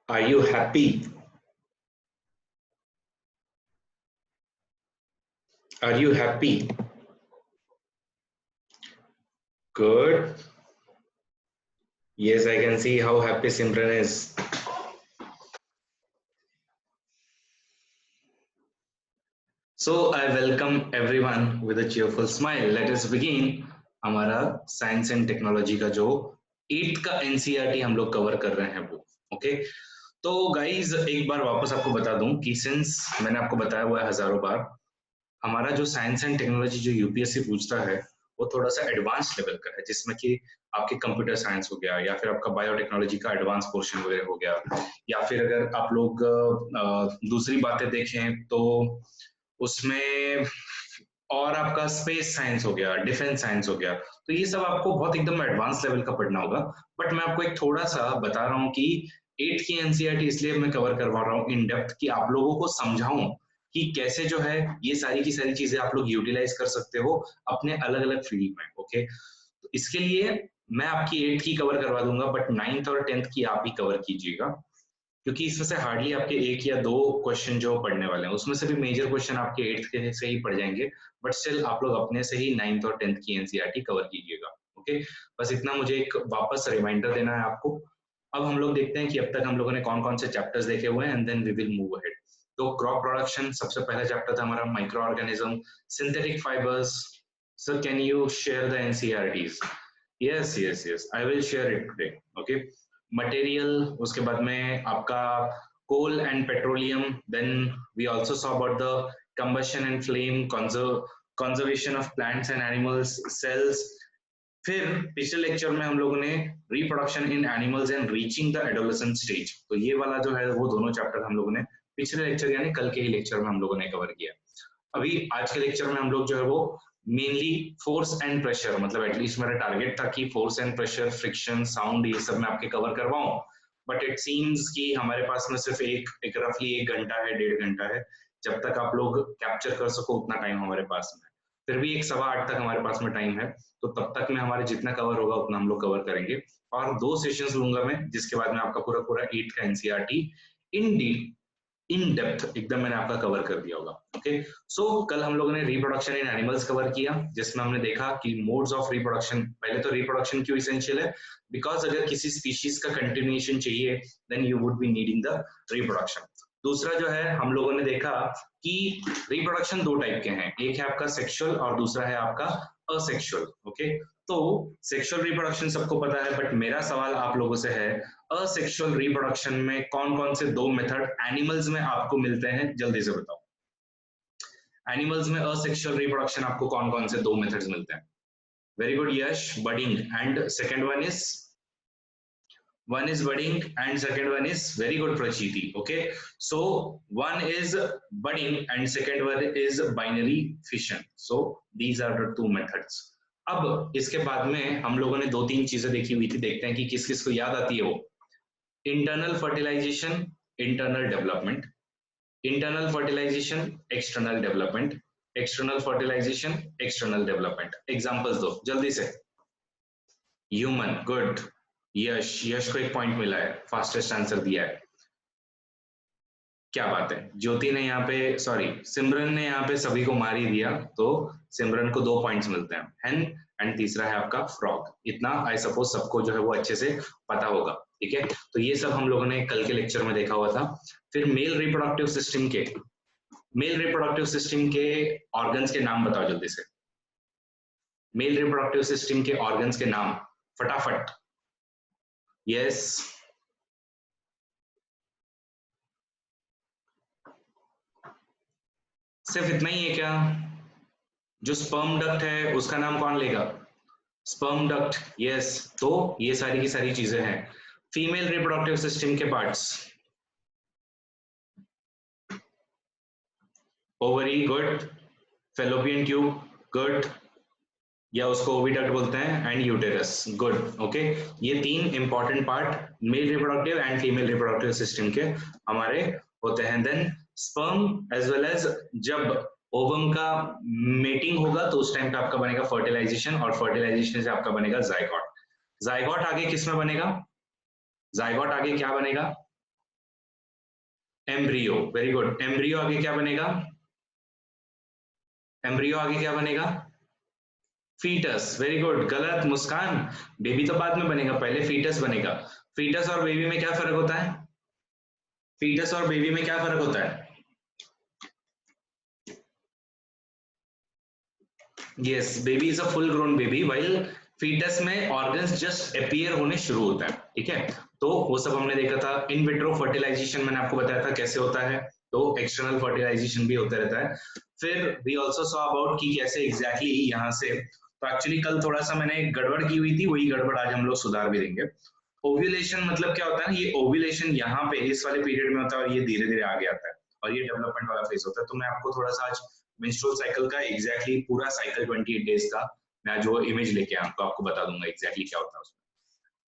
Are you happy? Are you happy? Good. Yes, I can see how happy Simran is. So I welcome everyone with a cheerful smile. Let us begin हमारा science and technology का जो 8th का NCERT हम लोग cover कर रहे हैं वो ओके। तो गाइज एक बार वापस आपको बता दूं कि सिंस मैंने आपको बताया हुआ है हजारों बार, हमारा जो साइंस एंड टेक्नोलॉजी जो यूपीएससी पूछता है वो थोड़ा सा एडवांस लेवल का है, जिसमें कि आपके कंप्यूटर साइंस हो गया या फिर आपका बायोटेक्नोलॉजी का एडवांस पोर्शन वगैरह हो गया, या फिर अगर आप लोग दूसरी बातें देखें तो उसमें और आपका स्पेस साइंस हो गया, डिफेंस साइंस हो गया। तो ये सब आपको बहुत एकदम एडवांस लेवल का पढ़ना होगा। बट मैं आपको एक थोड़ा सा बता रहा हूँ कि 8 की एनसीईआरटी इसलिए मैं कवर करवा रहा हूँ इन डेप्थ कि आप लोगों को समझाऊं कि कैसे जो है ये सारी की सारी चीजें आप लोग यूटिलाइज कर सकते हो अपने अलग अलग फील्ड में। ओके, तो इसके लिए मैं आपकी 8 की कवर करवा दूंगा, बट 9th और 10th की आप ही कवर कीजिएगा, क्योंकि इसमें से हार्डली आपके एक या दो क्वेश्चन जो पढ़ने वाले हैं उसमें से भी मेजर क्वेश्चन आपके 8th के से ही पढ़ जाएंगे। बट स्टिल आप लोग अपने से ही 9th और 10th की एनसीईआरटी कवर कीजिएगा। ओके, बस इतना मुझे एक वापस रिमाइंडर देना है आपको। अब हम लोग देखते हैं कि अब तक हम लोगों ने कौन कौन से चैप्टर्स देखे हुए हैं and then we will move ahead. तो क्रॉप प्रोडक्शन सबसे पहला चैप्टर था हमारा, microorganism, synthetic fibres. Sir can you share the NCERTs? Yes yes yes, I will share it today. Okay, material, उसके बाद में आपका coal and petroleum, then we also saw about the combustion and flame, conservation of plants and animals, cells. फिर पिछले lecture में हम लोगों ने reproduction in animals and reaching the adolescent stage, तो ये वाला जो है वो दोनों चैप्टर हम लोगों ने पिछले लेक्चर यानी कल के ही लेक्चर में हम लोगों ने कवर किया। अभी आज के लेक्चर में हम लोग जो है वो मेनली फोर्स एंड प्रेशर, मतलब एटलीस्ट मेरा टारगेट था कि force and pressure, friction, sound, ये सब मैं आपके कवर करवाऊं। बट इट सीम्स कि हमारे पास में सिर्फ एक रफली 1 घंटा है, 1.5 घंटा है। जब तक आप लोग कैप्चर कर सको उतना टाइम हमारे पास में है। फिर भी 1 सवा 8 तक हमारे पास में टाइम है, तो तब तक में हमारे जितना कवर होगा उतना हम लोग कवर करेंगे। और 2 सेशंस लूंगा मैं, जिसके बाद में आपका पूरा पूरा 8 का एनसीईआरटी इन इन डेप्थ एकदम मैंने आपका कवर कर दिया होगा। ओके, सो कल हम लोगों ने रिप्रोडक्शन इन एनिमल्स कवर किया, जिसमें हमने देखा कि मोड्स ऑफ रिप्रोडक्शन। पहले तो रिप्रोडक्शन क्यों इसेंशियल है? बिकॉज अगर किसी स्पीशीज का कंटिन्यूएशन चाहिए then you would be needing the reproduction. दूसरा जो है हम लोगों ने देखा कि रिप्रोडक्शन 2 टाइप के हैं, एक है आपका सेक्सुअल और दूसरा है आपका असेक्सुअल। ओके, तो सेक्सुअल रिप्रोडक्शन सबको पता है, बट मेरा सवाल आप लोगों से है असेक्सुअल रिप्रोडक्शन में कौन कौन से 2 मेथड एनिमल्स में आपको मिलते हैं, जल्दी से बताओ। एनिमल्स में असेक्सुअल रिप्रोडक्शन आपको कौन कौन से 2 मेथड्स मिलते हैं? Very good Yash, budding and second one is budding and second one is very good Prachiti. Okay, so one is budding and second one is binary fission. So these are the 2 methods. अब इसके बाद में हम लोगों ने 2-3 चीजें देखी हुई थी, देखते हैं कि किस किस को याद आती है वो। Internal fertilisation, internal development, internal fertilization, external development, external fertilization, external development। Examples दो जल्दी से। Human, good. यश, यश को 1 पॉइंट मिला है, फास्टेस्ट आंसर दिया है। क्या बात है, ज्योति ने यहाँ पे, सॉरी सिमरन ने यहाँ पे सभी को मार ही दिया, तो सिमरन को 2 पॉइंट्स मिलते हैं। हेन एंड तीसरा है आपका फ्रॉग। इतना आई सपोज सबको जो है वो अच्छे से पता होगा। ठीक है, तो ये सब हम लोगों ने कल के लेक्चर में देखा हुआ था। फिर मेल रिप्रोडक्टिव सिस्टम के ऑर्गन्स के नाम बताओ जल्दी से। मेल रिप्रोडक्टिव सिस्टम के ऑर्गन्स के नाम फटाफट। यस, सिर्फ इतना ही है क्या? जो स्पर्म डक्ट है उसका नाम कौन लेगा? Sperm duct, yes. तो ये सारी की सारी चीजें हैं। फीमेल रिप्रोडक्टिव सिस्टम के parts, ovary, good. Fallopian tube, good, या उसको ओविडक्ट बोलते हैं, एंड यूटेरस, गुड। ओके, ये 3 important part male reproductive and female reproductive system के हमारे होते हैं। Then sperm as well as जब ओवम का मेटिंग होगा तो उस टाइम पे आपका बनेगा फर्टिलाइजेशन, और फर्टिलाइजेशन से आपका बनेगा जाइगोट। जाइगोट आगे किस में बनेगा? जाइगोट आगे क्या बनेगा? Embryo, very good. एम्ब्रियो आगे क्या बनेगा? एम्ब्रियो आगे क्या बनेगा? Foetus, very good. गलत मुस्कान, बेबी तो बाद में बनेगा, पहले फीटस बनेगा। फीटस और बेबी में क्या फर्क होता है? फीटस और बेबी में क्या फर्क होता है? Yes, baby is a full grown baby, while foetus में ऑर्गन्स जस्ट अपीयर होने शुरू होता है, ठीक है। तो वो सब हमने देखा था। इन विट्रो फर्टिलाइजेशन मैंने आपको बताया था कैसे होता है, तो एक्सटर्नल फर्टिलाइजेशन भी होता रहता है। फिर वी ऑल्सो सॉ अबाउट कि कैसे एग्जैक्टली यहाँ से, तो एक्चुअली कल थोड़ा सा मैंने गड़बड़ की हुई थी, वही गड़बड़ आज हम लोग सुधार भी देंगे। ओव्यूलेशन मतलब क्या होता है ना, ये ओव्यूलेशन यहाँ पे इस वाले पीरियड में होता है और ये धीरे धीरे आगे आता है और ये डेवलपमेंट वाला फेज होता है। तो मैं आपको थोड़ा सा आज मेंस्ट्रुअल साइकिल का एग्जैक्टली पूरा साइकिल 28 डेज का मैं जो इमेज लेके आया तो आपको बता दूंगा एग्जैक्टली क्या होता है उसमें।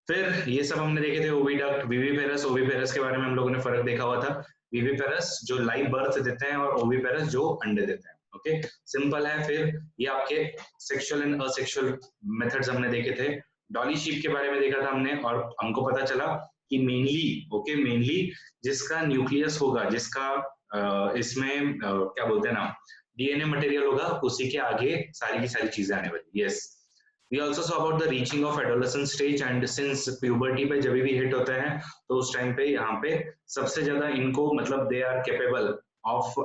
फिर ये सब हमने देखे थे, ओविडक्ट, विविपेरस। ओविपेरस के बारे में हम लोगों ने फर्क देखा हुआ था। विविपेरस जो लाइव बर्थ देते हैं और ओविपेरस जो अंडे देते हैं। ओके, सिंपल है। फिर ये आपके सेक्सुअल एंड असेक्सुअल मेथड्स हमने देखे थे। डॉली शीप के बारे में देखा था हमने और हमको पता चला कि मेनली जिसका न्यूक्लियस होगा, जिसका इसमें क्या बोलते हैं ना, डीएनए मटेरियल होगा, उसी के आगे सारी की सारी चीजें आने वाली। Yes, we also saw about the reaching of adolescent stage and since puberty पे जब भी हिट होता है तो उस टाइम पे यहाँ पे सबसे ज्यादा इनको मतलब they are capable of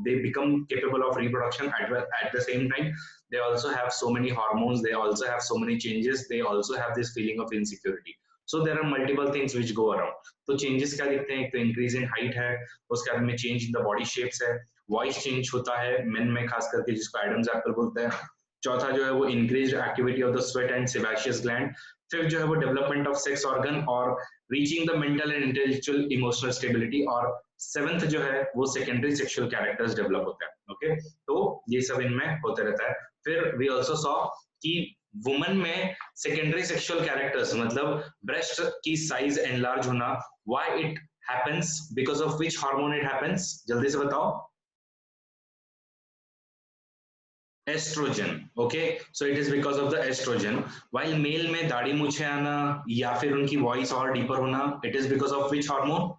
they become capable of reproduction at the same time they also have so many hormones, they also have so many changes, they also have this feeling of insecurity. So there are multiple things which go around. तो changes क्या दिखते हैं? एक तो increase in height है, उसके बाद में change in the body shapes है, वॉइस चेंज होता है मेन में खास करके जिसको एडम्स एप्पल बोलते हैं। चौथा जो है वो increased activity of the sweat and sebaceous gland. Fifth जो है वो डेवलपमेंट ऑफ सेक्स ऑर्गन और reaching the mental and intellectual emotional stability. और सेवेंथ जो है वो सेकेंडरी सेक्सुअल कैरेक्टर्स डेवलप होते हैं। ओके, तो ये सब इनमें होते रहता है। फिर वी ऑल्सो सॉ कि वुमन में सेकेंडरी सेक्सुअल कैरेक्टर्स मतलब ब्रेस्ट की साइज एनलार्ज होना, why it happens, because of which hormone it happens, जल्दी से बताओ। Oestrogen. Okay, so it is because of the oestrogen. While male में दाढ़ी मूछे आना या फिर उनकी वॉइस और डीपर होना, it is because of which hormone?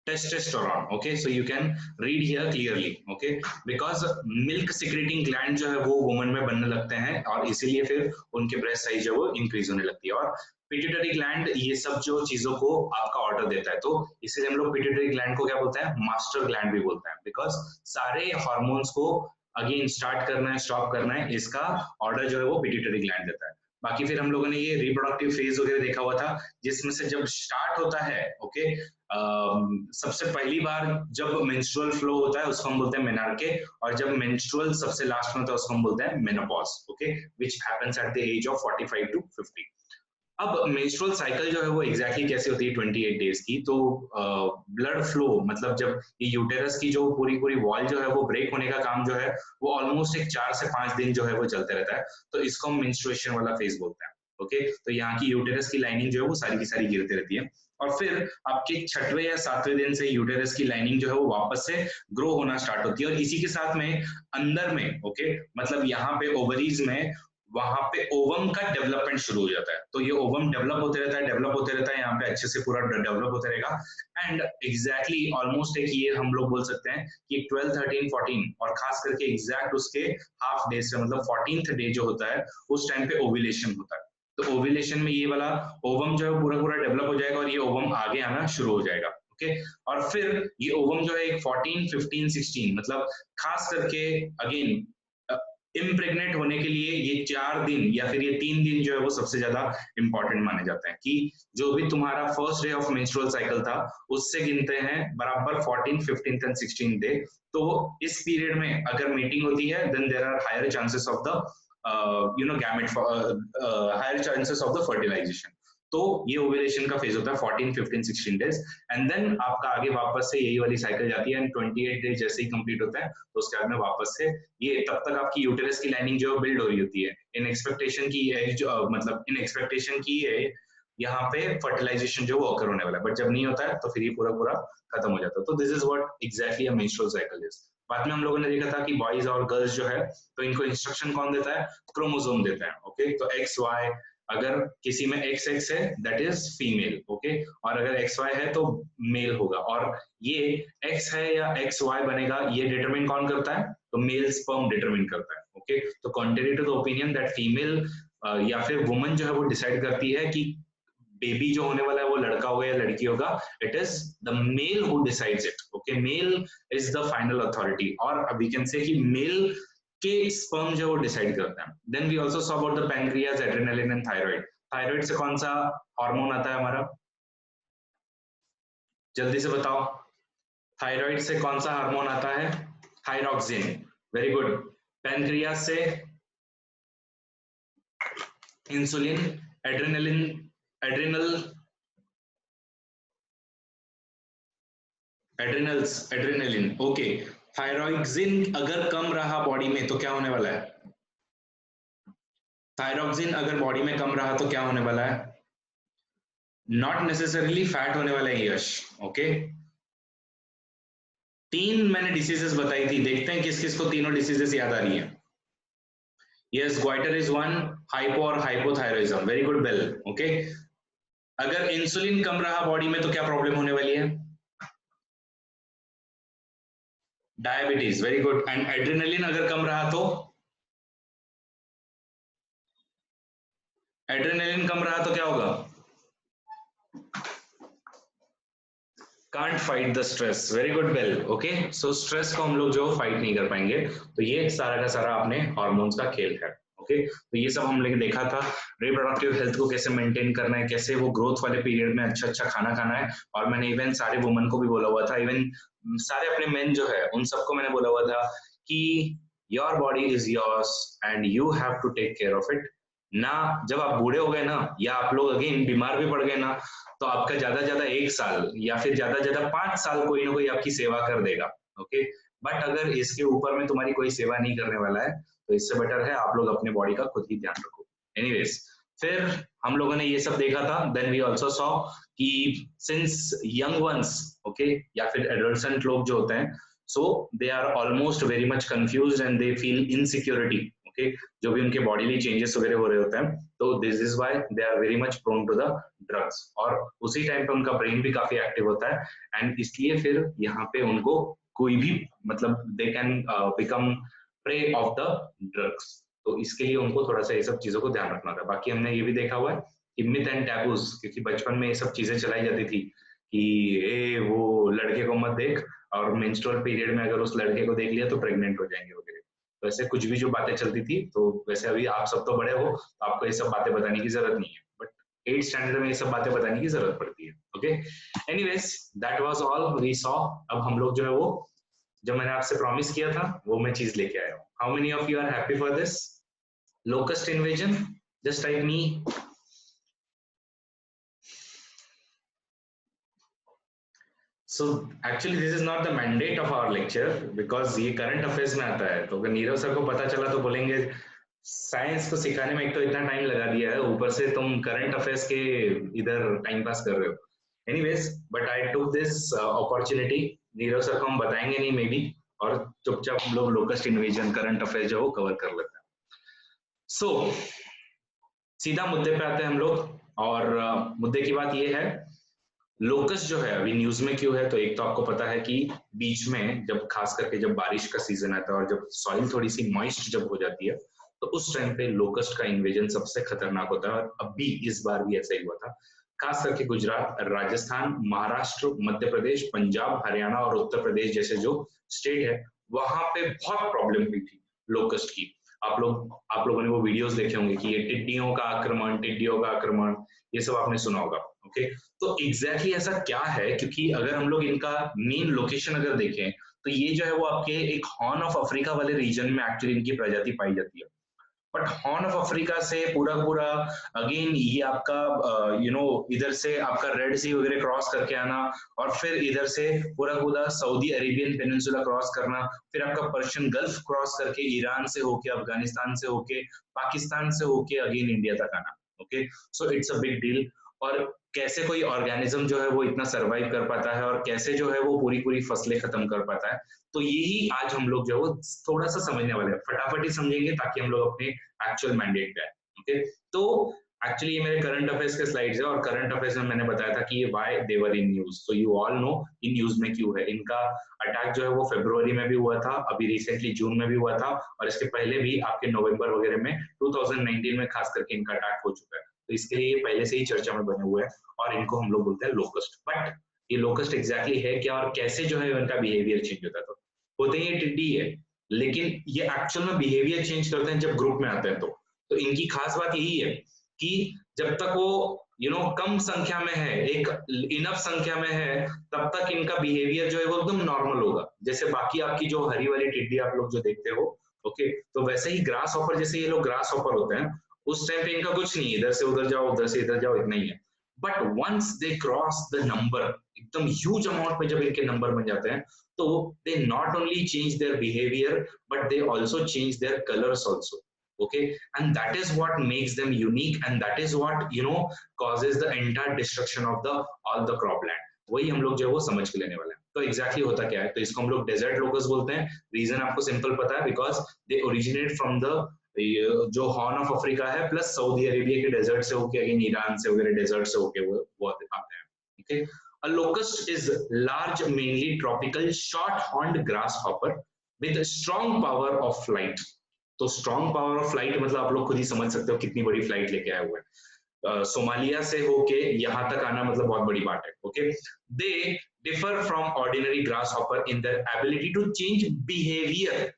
testosterone. Okay, so you can read here clearly. Okay, because milk secreting gland जो है वो वुमन में बनने लगते हैं और इसीलिए फिर उनके ब्रेस्ट साइज जो वो इंक्रीज होने लगती है। और पिट्यूटरी ग्लैंड ये सब जो चीजों को आपका ऑर्डर देता है, तो इसीलिए हम लोग पिट्यूटरी ग्लैंड को क्या बोलते हैं? मास्टर ग्लैंड भी बोलते हैं, बिकॉज सारे हार्मोन्स को अगेन स्टार्ट करना है, स्टॉप करना है, इसका ऑर्डर जो है वो पिट्यूटरी ग्लैंड देता है। बाकी फिर हम लोगों ने ये रिप्रोडक्टिव फेज वगैरह देखा हुआ था, जिसमें से जब स्टार्ट होता है, ओके, सबसे पहली बार जब मेंस्ट्रुअल फ्लो होता है उसको हम बोलते हैं मेनार्के, और जब मेंस्ट्रुअल सबसे लास्ट में होता है उसको हम बोलते हैं menopause. Okay, which happens at the age of 45 to 50। अब मेंस्ट्रुअल साइकिल जो है वो एग्जैक्टली कैसे होती है 28 डेज की, तो ब्लड फ्लो मतलब जब ये यूटेरस की जो पूरी पूरी वॉल जो है वो ब्रेक होने का काम जो है वो ऑलमोस्ट एक 4 से 5 दिन जो है वो चलते रहता है, तो इसको हम मेंस्ट्रुएशन वाला फेज बोलते हैं। ओके, तो यहाँ की यूटेरस की लाइनिंग जो है वो सारी की सारी गिरती रहती है और फिर आपके 6वें या 7वें दिन से यूटेरस की लाइनिंग जो है वो वापस से ग्रो होना स्टार्ट होती है और इसी के साथ में अंदर में, ओके, मतलब यहाँ पे ओवरीज में वहां पे ओवम का डेवलपमेंट शुरू हो जाता है। तो ये ओवम डेवलप होते रहता है, डेवलप होते रहता है, यहाँ पे अच्छे से पूरा डेवलप होते रहेगा एंड एग्जैक्टली ऑलमोस्ट एक ईयर हम लोग बोल सकते हैं कि 12, 13, 14 और खास करके एग्जैक्ट उसके हाफ डे से मतलब 14th डे जो होता है उस टाइम पे ओव्यूलेशन होता है। तो ओव्यूलेशन में ये वाला ओवम जो है पूरा पूरा डेवलप हो जाएगा और ये ओवम आगे आना शुरू हो जाएगा। ओके, और फिर ये ओवम जो है एक 14, 15, 16 मतलब खास करके अगेन इम्प्रेग्नेट होने के लिए ये 4 दिन या फिर ये 3 दिन जो है वो सबसे ज्यादा इंपॉर्टेंट माने जाते हैं कि जो भी तुम्हारा first day of menstrual cycle था उससे गिनते हैं बराबर 14, 15 एंड 16 डे। तो इस पीरियड में अगर मीटिंग होती है then there are higher chances of the gamete, higher chances of the fertilisation. तो ये ओव्यूलेशन का फेज होता है 14, 15, 16 डेज एंड देन आपका आगे वापस से यही वाली साइकिल जाती है एंड 28 डेज जैसे ही कंप्लीट होता है तो उसके बाद में वापस से ये तब तक आपकी यूटेरस की लाइनिंग जो बिल्ड हो रही होती है इन एक्सपेक्टेशन की मतलब इन एक्सपेक्टेशन की है यहाँ पे फर्टिलाइजेशन जो वो अकर होने वाला है, बट जब नहीं होता है तो फिर ये पूरा पूरा खत्म हो जाता है। तो this is what exactly a menstrual cycle is. बाद में हम लोगों ने देखा था कि बॉयज और गर्ल्स जो है तो इनको इंस्ट्रक्शन कौन देता है? क्रोमोसोम देता है। ओके, तो एक्स वाई अगर किसी में XX है दैट इज फीमेल, ओके, और अगर XY है तो मेल होगा। और ये X है या XY बनेगा ये डिटरमिन कौन करता है? तो मेल स्पर्म डिटरमिन करता है, ओके। तो contrary to the opinion that female या फिर वुमन जो है वो डिसाइड करती है कि बेबी जो होने वाला है वो लड़का होगा या लड़की होगा, it is the male who decides it, okay. Male is the final authority, और वी कैन से कि मेल के स्पर्म जो वो डिसाइड करते हैं। Then we also saw about the pancreas, adrenaline and thyroid. Thyroid से कौन सा हार्मोन आता है हमारा? जल्दी से बताओ, थायराइड से कौन सा हार्मोन आता है? Thyroxine, very good. पैनक्रियाज से insulin, adrenaline, adrenal, adrenaline, okay. Thyroxine अगर कम रहा बॉडी में तो क्या होने वाला है? थायरॉक्सिन अगर बॉडी में कम रहा तो क्या होने वाला है? नॉट नेसेसरीली फैट होने वाला है, यश, ओके। तीन मैंने डिसीजेस बताई थी, देखते हैं किस किस को तीनों डिसीजेस याद आ रही है। Yes, goitre is one, hypo और hypothyroidism, very good bell, okay. अगर इंसुलिन कम रहा बॉडी में तो क्या प्रॉब्लम होने वाली है? Diabetes, very good. And adrenaline अगर कम रहा तो? एड्रेनलिन कम रहा तो क्या होगा? Can't fight the stress, very good bell, okay. So stress को हम लोग जो फाइट नहीं कर पाएंगे, तो ये सारा का सारा अपने हार्मोन्स का खेल है, ओके। तो ये सब हम लोग देखा था, रिप्रोडक्टिव हेल्थ को कैसे मेंटेन करना है, कैसे वो ग्रोथ वाले पीरियड में अच्छा अच्छा खाना खाना है। और मैंने इवन सारे वुमन को भी बोला हुआ था, इवन सारे अपने मेन जो है उन सबको मैंने बोला हुआ था कि your body is yours and you have to take care of it ना। जब आप बूढ़े हो गए ना, या आप लोग अगेन बीमार भी पड़ गए ना, तो आपका ज्यादा 1 साल या फिर ज्यादा 5 साल कोई ना कोई आपकी सेवा कर देगा, ओके। बट अगर इसके ऊपर में तुम्हारी कोई सेवा नहीं करने वाला है, तो इससे बेटर है आप लोग अपने बॉडी का खुद ही ध्यान रखो। एनीवेज, फिर हम लोगों ने ये सब देखा था। देन वी आल्सो सॉ कि सिंस यंग वंस, ओके, या फिर एडोलसेंट लोग जो होते हैं, so they are almost very much confused and they feel insecurity, okay. जो भी उनके बॉडीली चेंजेस वगैरह हो रहे होते हैं, तो this is why they are very much prone to the drugs. और उसी टाइम पे उनका ब्रेन भी काफी एक्टिव होता है, एंड इसलिए फिर यहाँ पे उनको कोई भी मतलब they can become pray of the drugs. तो इसके लिए उनको थोड़ा सा ये सब चीजों को ध्यान रखना था। बाकी हमने ये भी देखा हुआ है कि मिथ एंड टैबूज, क्योंकि बचपन में ये सब चीजें चलाई जाती थी कि ए वो लड़के को मत देख, और मेंस्ट्रुअल पीरियड में अगर उस लड़के को देख लिया तो प्रेग्नेंट हो जाएंगे वगैरह। वैसे कुछ भी जो बातें चलती थी, तो वैसे अभी आप सब तो बड़े हो, तो आपको ये सब बातें बताने की जरूरत नहीं है, बट 8th स्टैंडर्ड में ये सब बातें बताने की जरूरत पड़ती है, okay. Anyways, that was all we saw. अब हम लोग जो है वो जो मैंने आपसे प्रॉमिस किया था वो मैं चीज लेके आया हूँ। How many of you are happy for this? Locust invasion, just like me. So actually this is not the mandate of our lecture because ये करंट अफेयर्स में आता है, तो अगर नीरव सर को पता चला तो बोलेंगे साइंस को सिखाने में एक तो इतना टाइम लगा दिया है, ऊपर से तुम करंट अफेयर्स के इधर टाइम पास कर रहे हो। Anyways, but I took this opportunity, Nirav sir को हम बताएंगे नहीं मे बी, और चुपचाप हम लोग लोकस्ट इन्वेजन करंट अफेयर जो वो कवर कर लेते हैं। सो सीधा मुद्दे पे आते हैं हम लोग, और मुद्दे की बात ये है, लोकस्ट जो है अभी न्यूज में क्यों है? तो एक तो आपको पता है कि बीच में जब खास करके जब बारिश का सीजन आता है और जब सॉइल थोड़ी सी मॉइस्ट जब हो जाती है, तो उस टाइम पे लोकस्ट का इन्वेजन सबसे खतरनाक होता है। और अभी इस बार भी ऐसा ही हुआ था, खास करके गुजरात, राजस्थान, महाराष्ट्र, मध्य प्रदेश, पंजाब, हरियाणा और उत्तर प्रदेश जैसे जो स्टेट है, वहां पे बहुत प्रॉब्लम हुई थी लोकस्ट की। आप लोगों ने वो वीडियोस देखे होंगे कि ये टिड्डियों का आक्रमण, ये सब आपने सुना होगा, ओके। तो एग्जैक्टली ऐसा क्या है? क्योंकि अगर हम लोग इनका मेन लोकेशन अगर देखें, तो ये जो है वो आपके एक हॉर्न ऑफ अफ्रीका वाले रीजन में एक्चुअली इनकी प्रजाति पाई जाती है। बट हॉर्न ऑफ अफ्रीका से पूरा पूरा अगेन ये आपका इधर से आपका रेड सी वगैरह क्रॉस करके आना, और फिर इधर से पूरा पूरा सऊदी अरेबियन पेनिनसुला क्रॉस करना, फिर आपका पर्शियन गल्फ क्रॉस करके ईरान से होके, अफगानिस्तान से होके, पाकिस्तान से होके अगेन इंडिया तक आना, okay. So it's a big deal. और कैसे कोई ऑर्गेनिज्म जो है वो इतना सरवाइव कर पाता है, और कैसे जो है वो पूरी पूरी फसलें खत्म कर पाता है, तो यही आज हम लोग जो है वो थोड़ा सा समझने वाले हैं। फटाफट ही समझेंगे ताकि हम लोग अपने एक्चुअल मैंडेट पे आए, ओके। तो एक्चुअली ये मेरे करंट अफेयर्स के स्लाइड्स है और करंट अफेयर्स में मैंने बताया था कि ये why they were in news, so you all know in news में क्यों है। इनका अटैक जो है वो फरवरी में भी हुआ था, अभी रिसेंटली जून में भी हुआ था, और इसके पहले भी आपके नवंबर वगैरह में 2019 में खास करके इनका अटैक हो चुका है। तो इसके लिए ये पहले से ही चर्चा में बने हुए हैं और इनको हम लोग बोलते हैं लोकस्ट। बट ये लोकस्ट एग्जैक्टली है क्या और कैसे जो है इनका बिहेवियर चेंज होता है? तो होते ही ये टिड्डी है, लेकिन ये एक्चुअल में बिहेवियर चेंज करते हैं जब ग्रुप में आते हैं। तो इनकी खास बात यही है कि जब तक वो कम संख्या में है, एक इनफ संख्या में है, तब तक इनका बिहेवियर जो है वो एकदम नॉर्मल होगा। जैसे बाकी आपकी जो हरी वाली टिड्डी आप लोग जो देखते हो, ओके, तो वैसे ही ग्रास हॉपर, जैसे ये लोग ग्रास हॉपर होते हैं, उस टाइम पे इनका कुछ नहीं है, इधर से उधर जाओ, उधर से इधर जाओ, इतना ही है। But once they cross the number, एकदम ह्यूज अमाउंट में जब इनके नंबर बन जाते हैं, तो they not only change their behaviour but they also change their colours also. Okay, and that is what makes them unique, and that is what causes the entire destruction of the all the cropland. वही हम लोग जो है वो समझ के लेने वाले हैं। तो एग्जैक्टली होता क्या है? तो इसको हम लोग डेजर्ट लोकस बोलते हैं। रीजन आपको सिंपल पता है, because they originate from the जो हॉर्न ऑफ अफ्रीका है प्लस सऊदी अरेबिया के डेजर्ट से होके, अगेन ईरान से वगैरह डेजर्ट से होके वो आते हैं। Okay, a locust is large, mainly tropical, short-horned grasshopper with strong power of flight. तो स्ट्रॉन्ग पावर ऑफ फ्लाइट मतलब आप लोग खुद ही समझ सकते हो कितनी बड़ी फ्लाइट लेके आए हुए हैं। सोमालिया से होके यहाँ तक आना मतलब बहुत बड़ी बात है। Okay, they differ from ordinary grasshopper in their ability to change behaviour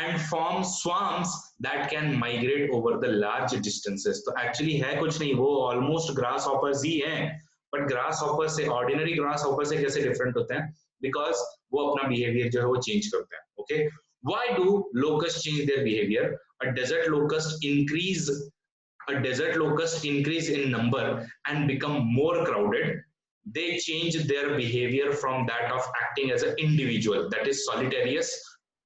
and form swarms that can migrate over the large distances. तो एक्चुअली है कुछ नहीं, वो ऑलमोस्ट ग्रास हॉपर्स ही हैं, बट ग्रास हॉपर से, ऑर्डिनरी ग्रास हॉपर से कैसे different होते हैं? बिकॉज वो अपना बिहेवियर जो है वो चेंज करते हैं। Okay, why do locusts change their behavior? A desert locust increase in number and become more crowded. They change their behavior from that of acting as an individual, that is solitarious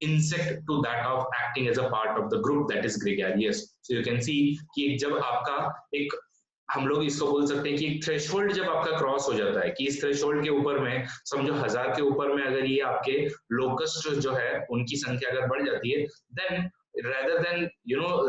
insect, to that of acting as a part of the group, that is gregarious. So you can see कि जब आपका एक, हम लोग इसको बोल सकते हैं कि थ्रेशोल्ड जब आपका क्रॉस हो जाता है, कि इस थ्रेशोल्ड के ऊपर में समझो 1000 के ऊपर में अगर ये आपके लोकस्ट जो है उनकी संख्या अगर बढ़ जाती है, then rather than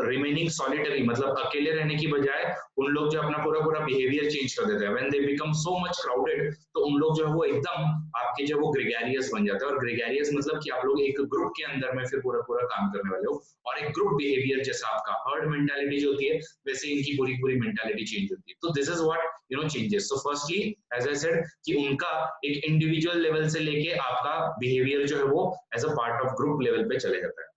remaining solitary, मतलब अकेले रहने की बजाय उन लोग जो अपना पूरा पूरा बिहेवियर चेंज कर देते हैं। when they become so much crowded, तो उन लोग जो है वो एकदम आपके जो वो ग्रेगेरियस बन जाते हैं। और ग्रेगेरियस मतलब कि आप लोग एक ग्रुप के अंदर में फिर पूरा पूरा काम करने वाले हो, और एक ग्रुप बिहेवियर जैसा आपका हर्ड मेंटालिटी जो होती है वैसे इनकी पूरी पूरी मेंटालिटी चेंज होती है। तो this is what changes. So firstly as I said कि उनका एक इंडिविजुअल लेवल से लेके आपका बिहेवियर जो है वो as a part of group level पे चले जाता है।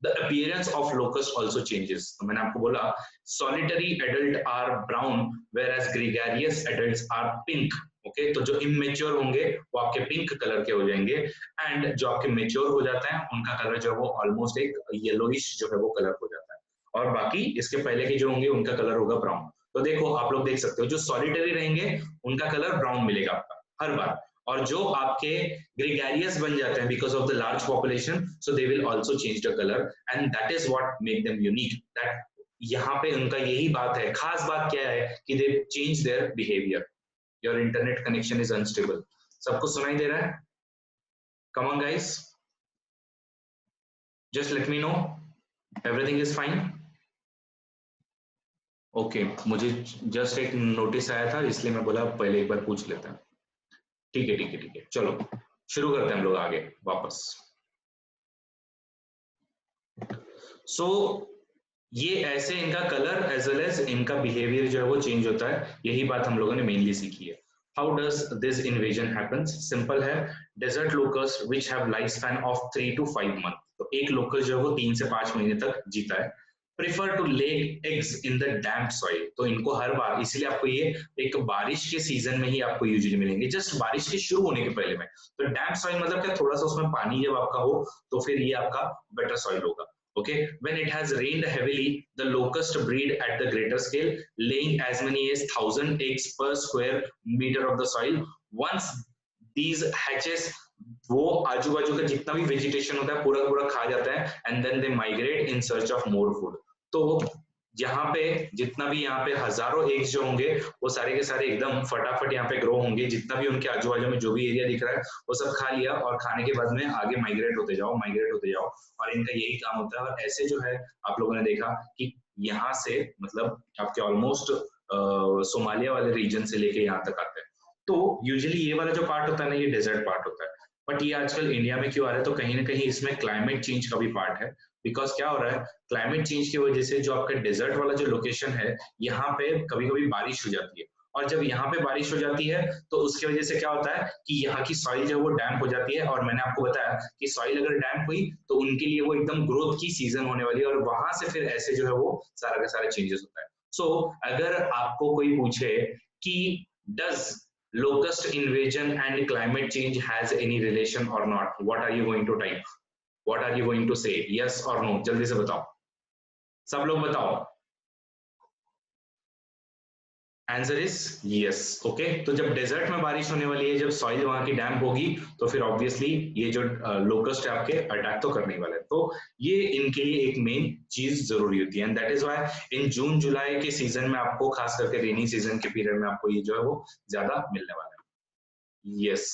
The appearance of locust also changes. तो मैंने आपको बोला solitary adult are brown whereas gregarious adults are pink. Okay, तो जो इमेच्योर होंगे वो आपके पिंक कलर के हो जाएंगे, एंड जो आपके मेच्योर हो जाते हैं उनका कलर जो है वो ऑलमोस्ट एक येलोइश जो है वो कलर हो जाता है, और बाकी इसके पहले के जो होंगे उनका कलर होगा ब्राउन। तो देखो आप लोग देख सकते हो जो सॉलिटरी रहेंगे उनका कलर ब्राउन मिलेगा आपका हर बार, और जो आपके ग्रेगेरियस बन जाते हैं because of the large population, so they will also change the colour, and that is what make them unique. That यहाँ पे उनका यही बात है, खास बात क्या है कि दे change their behaviour. Your internet connection is unstable. सबको सुनाई दे रहा है? Come on guys, just let me know everything is fine. Okay, मुझे जस्ट एक नोटिस आया था इसलिए मैं बोला पहले एक बार पूछ लेता हूं। ठीक है ठीक है ठीक है, चलो शुरू करते हैं हम लोग आगे वापस। सो ये ऐसे इनका कलर एज वेल एज इनका बिहेवियर जो है वो चेंज होता है, यही बात हम लोगों ने मेनली सीखी है। How does this invasion happens? Simple है, desert locust which have life span of 3 to 5 month, तो एक लोकस्ट जो है वो 3 से 5 महीने तक जीता है। Prefer to lay eggs in the damp soil, तो इनको हर बार, इसीलिए आपको ये एक बारिश के सीजन में ही आपको यूजुअली मिलेंगे, जस्ट बारिश के शुरू होने के पहले में। तो डैम्प सॉइल मतलब क्या, थोड़ा सा उसमें पानी जब आपका हो तो फिर ये आपका बेटर सॉइल होगा। Okay, when it has rained heavily, the locust breed at the greater scale, laying as many as 1000 eggs per square meter of the soil. Once these hatches, वो आजू बाजू का जितना भी वेजिटेशन होता है पूरा पूरा खा जाता है, and then they migrate in search of more food. तो यहाँ पे जितना भी यहाँ पे हजारों एग्स जो होंगे वो सारे के सारे एकदम फटाफट यहाँ पे ग्रो होंगे, जितना भी उनके आजू बाजू में जो भी एरिया दिख रहा है वो सब खा लिया, और खाने के बाद में आगे माइग्रेट होते जाओ, और इनका यही काम होता है। और ऐसे जो है आप लोगों ने देखा कि यहाँ से मतलब आपके ऑलमोस्ट सोमालिया वाले रीजन से लेके यहाँ तक आते हैं। तो यूजुअली ये वाला जो पार्ट होता है ना, ये डेजर्ट पार्ट होता है, बट ये आजकल इंडिया में क्यों आ रहा है, तो कहीं ना कहीं इसमें क्लाइमेट चेंज का भी पार्ट है। बिकॉज क्या हो रहा है, क्लाइमेट चेंज की वजह से जो आपका डेजर्ट वाला जो लोकेशन है, यहाँ पे कभी कभी बारिश हो जाती है, और जब यहाँ पे बारिश हो जाती है तो उसकी वजह से क्या होता है कि यहाँ की सॉइल जो है वो डैम्प हो जाती है, और मैंने आपको बताया कि सॉइल अगर डैम्प हुई तो उनके लिए वो एकदम ग्रोथ की सीजन होने वाली है, और वहां से फिर ऐसे जो है वो सारा का सारा चेंजेस होता है। सो अगर आपको कोई पूछे कि does locust invasion and climate change has any relation or not, what are you going to type, what are you going to say, yes or no, जल्दी से बताओ, सब लोग बताओ। Answer is yes. ओके, तो जब डेजर्ट में बारिश होने वाली है, जब सॉइल वहां की डैम्प होगी, तो फिर ऑब्वियसली ये जो लोकस्ट है आपके अटैक तो करने वाले हैं, तो ये इनके लिए एक मेन चीज जरूरी होती है, and that is why in June July के सीजन में आपको, खास करके रेनी सीजन के पीरियड में आपको ये जो है वो ज्यादा मिलने वाला है। यस,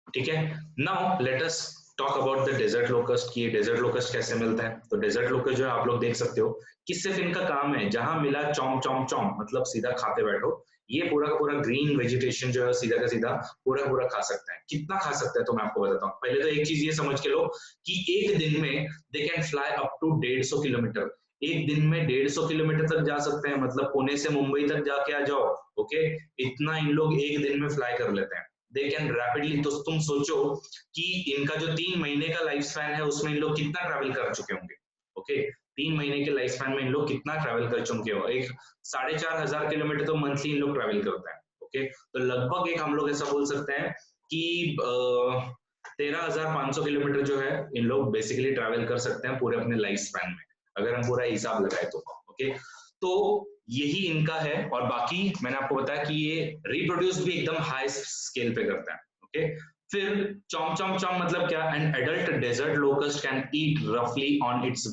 ठीक है। Now let us talk about the desert locust की डेजर्ट लोकस्ट कैसे मिलता है। तो डेजर्ट लोकस्ट जो है आप लोग देख सकते हो कि सिर्फ इनका काम है जहां मिला चौम चौम चौम, मतलब सीधा खाते बैठो। ये पूरा का पूरा ग्रीन वेजिटेशन जो है सीधा का सीधा पूरा पूरा खा सकता है। कितना खा सकता है तो मैं आपको बताता हूँ। पहले तो एक चीज ये समझ के लो कि एक दिन में they can fly up to 150 kilometre. एक दिन में 150 किलोमीटर तक जा सकते हैं, मतलब पुणे से मुंबई तक जाके आ जाओ। ओके, इतना इन लोग एक दिन में फ्लाई कर लेते हैं। They can rapidly. तो तुम सोचो कि इनका जो 3 महीने का लाइफ स्पैन है उसमें इन लोग कितना ट्रैवल कर चुके होंगे। ओके, 3 महीने के लाइफ स्पैन में इन लोग कितना ट्रैवल कर चुके हो, एक 4,500 किलोमीटर तो मंथली इन लोग ट्रैवल करते हैं। ओके, तो लगभग एक हम लोग ऐसा बोल सकते हैं कि 13,500 किलोमीटर जो है इन लोग बेसिकली ट्रैवल कर सकते हैं पूरे अपने लाइफ स्पैन में, अगर हम पूरा हिसाब लगाए तो। ओके, तो यही इनका है, और बाकी मैंने आपको बताया कि ये रिप्रोड्यूस भी एकदम हाई स्केल पे करता है। ओके, फिर चॉम चॉम चॉम मतलब क्या, an adult desert locust can eat रफली on its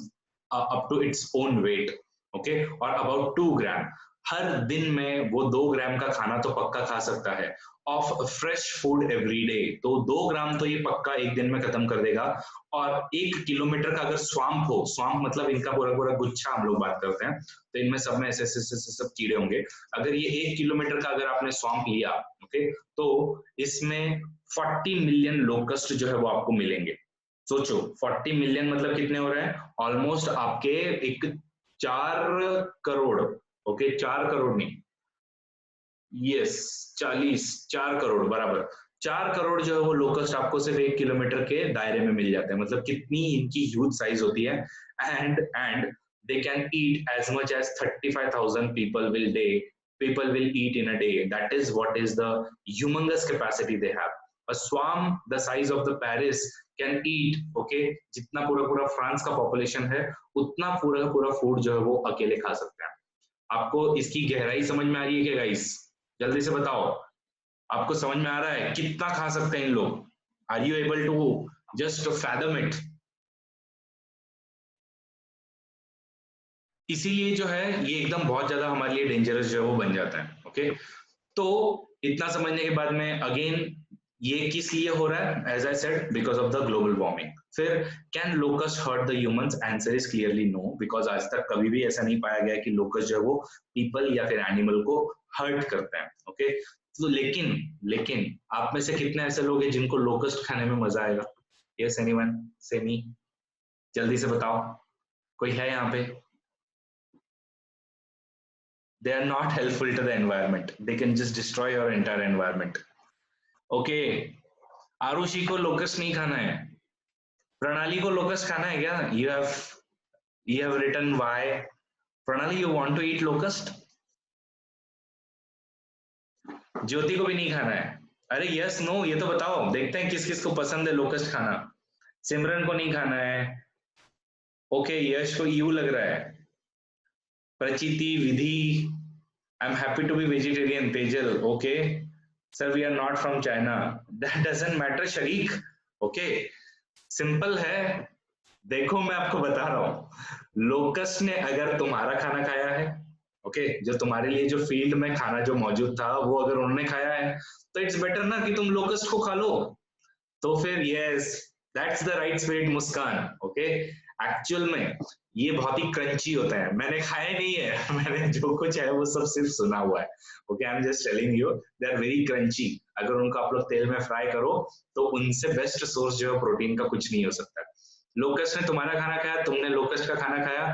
up to its own weight. Okay, और अबाउट 2 ग्राम हर दिन में वो 2 ग्राम का खाना तो पक्का खा सकता है of fresh food every day. तो 2 ग्राम तो ये पक्का एक दिन में खत्म कर देगा। और 1 किलोमीटर का अगर स्वाम्प हो, स्वाम्प मतलब इनका पूरा पूरा गुच्छा हम लोग बात करते हैं, तो इनमें सब में ऐसे सब कीड़े होंगे। अगर ये 1 किलोमीटर का अगर आपने स्वाम्प लिया, ओके, तो इसमें 40 मिलियन लोकस्ट जो है वो आपको मिलेंगे। सोचो 40 मिलियन मतलब कितने हो रहे हैं, ऑलमोस्ट आपके एक 4 करोड़। ओके, 4 करोड़ नहीं, यस 40, 4 करोड़ बराबर। 4 करोड़ जो है वो लोकस्ट आपको सिर्फ 1 किलोमीटर के दायरे में मिल जाते हैं, मतलब कितनी इनकी ह्यूज साइज होती है। And they can eat as much as 35,000 people will eat in a day. That is what is the humongous capacity they have. A swarm the size of the Paris can eat, okay, जितना पूरा पूरा France का population है उतना पूरा पूरा food जो है वो अकेले खा सकते हैं। आपको इसकी गहराई समझ में आ रही है क्या गाइस, जल्दी से बताओ, आपको समझ में आ रहा है कितना खा सकते हैं इन लोग? Are you able to just fathom it? इसीलिए जो है ये एकदम बहुत ज्यादा हमारे लिए डेंजरस जो है वो बन जाता है। ओके, तो इतना समझने के बाद में अगेन ये किस लिए हो रहा है, as I said because of the global warming. फिर can locust hurt the humans, answer is clearly no, because आज तक कभी भी ऐसा नहीं पाया गया कि लोकस्ट जो है वो पीपल या फिर एनिमल को हर्ट करते हैं। ओके, तो लेकिन लेकिन आप में से कितने ऐसे लोग हैं जिनको लोकस्ट खाने में मजा आएगा? यस एनीवन से मी, जल्दी से बताओ, कोई है यहाँ पे? They are not helpful to the environment, they can just destroy your entire environment. Okay, Arushi को लोकस्ट नहीं खाना है, प्रणाली को लोकस्ट खाना है क्या? You have written why. प्रणाली, you want to eat locust? ज्योति को भी नहीं खाना है? अरे यस नो ये तो बताओ, देखते हैं किस किस को पसंद है लोकस्ट खाना। सिमरन को नहीं खाना है, ओके, यश को यू लग रहा है, Prachiti, Vidhi, I am happy to be vegetarian, Tejal, okay, sir we are not from China, that doesn't matter Sharique. Okay, simple है, देखो मैं आपको बता रहा हूं, लोकस्ट ने अगर तुम्हारा खाना खाया है, ओके, जो तुम्हारे लिए जो फील्ड में खाना जो मौजूद था वो अगर उन्होंने खाया है, तो इट्स बेटर ना कि तुम लोकस्ट को खा लो। तो फिर yes, that's the right spirit Muskan. Okay, actual में ये बहुत ही क्रंची होता है, मैंने खाया नहीं है मैंने जो कुछ है वो सब सिर्फ सुना हुआ है। Okay, I am just telling you they are very crunchy. अगर उनको आप लोग तेल में फ्राई करो तो उनसे बेस्ट सोर्स जो है प्रोटीन का कुछ नहीं हो सकता। लोकस्ट ने तुम्हारा खाना खाया, तुमने लोकस्ट का खाना खाया,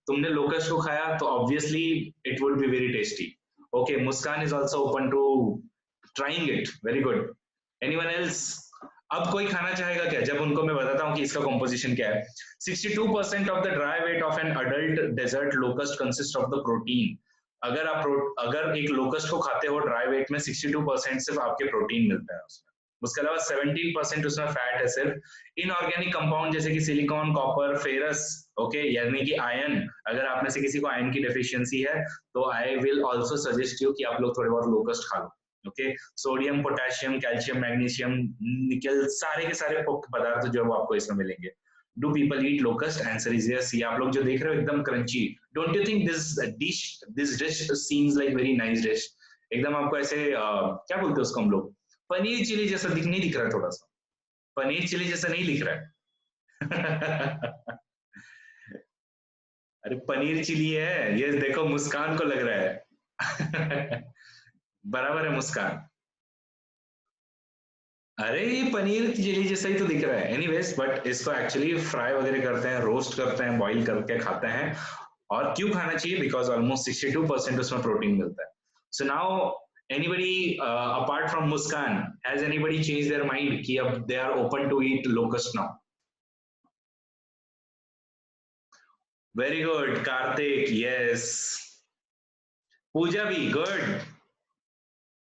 तुमने लोकस्ट को खाया, तो obviously it would be very tasty. Okay, Muskan is also open to trying it, very good. Anyone else? अब कोई खाना चाहेगा क्या जब उनको मैं बताता हूँ कि इसका कॉम्पोजिशन क्या है? 62% of the dry weight of an adult desert locust consists of the protein। अगर एक लोकस्ट को खाते हो ड्राई वेट में 62% सिर्फ आपके प्रोटीन मिलता है उसमें। उसके अलावा 17% उसमें फैट है सिर्फ। इनऑर्गेनिक कंपाउंड जैसे कि सिलिकॉन, कॉपर, फेरस, ओके, यानी कि आयरन। अगर आप में से किसी को आयरन की डेफिशिएंसी है तो I will also suggest you कि आप लोग थोड़े बहुत लोकस्ट खा लो। Okay, sodium, potassium, calcium, magnesium, nickel, सारे के सारे पदार्थ जो है वो आपको इसमें मिलेंगे। Do people eat locust? Answer is yes. ये आप लोग जो देख रहे हो एकदम crunchy. Don't you think this dish seems like very nice dish? एकदम आपको ऐसे क्या बोलते हैं उसको हम लोग, पनीर चिली जैसा नहीं दिख रहा है? थोड़ा सा पनीर चिली जैसा नहीं दिख रहा है? अरे पनीर चिली है ये, देखो मुस्कान को लग रहा है बराबर है मुस्कान। अरे ये पनीर चिली जैसा ही तो दिख रहा है। एनीवेज, बट इसको एक्चुअली फ्राई वगैरह करते हैं, रोस्ट करते हैं, बॉईल करके खाते हैं। और क्यों खाना चाहिए? बिकॉज ऑलमोस्ट 62% उसमें प्रोटीन मिलता है। So now anybody apart from Muskan, has anybody changed their mind कि अब they are open to eat locust now? Very good, Karthik, yes. Pooja भी good.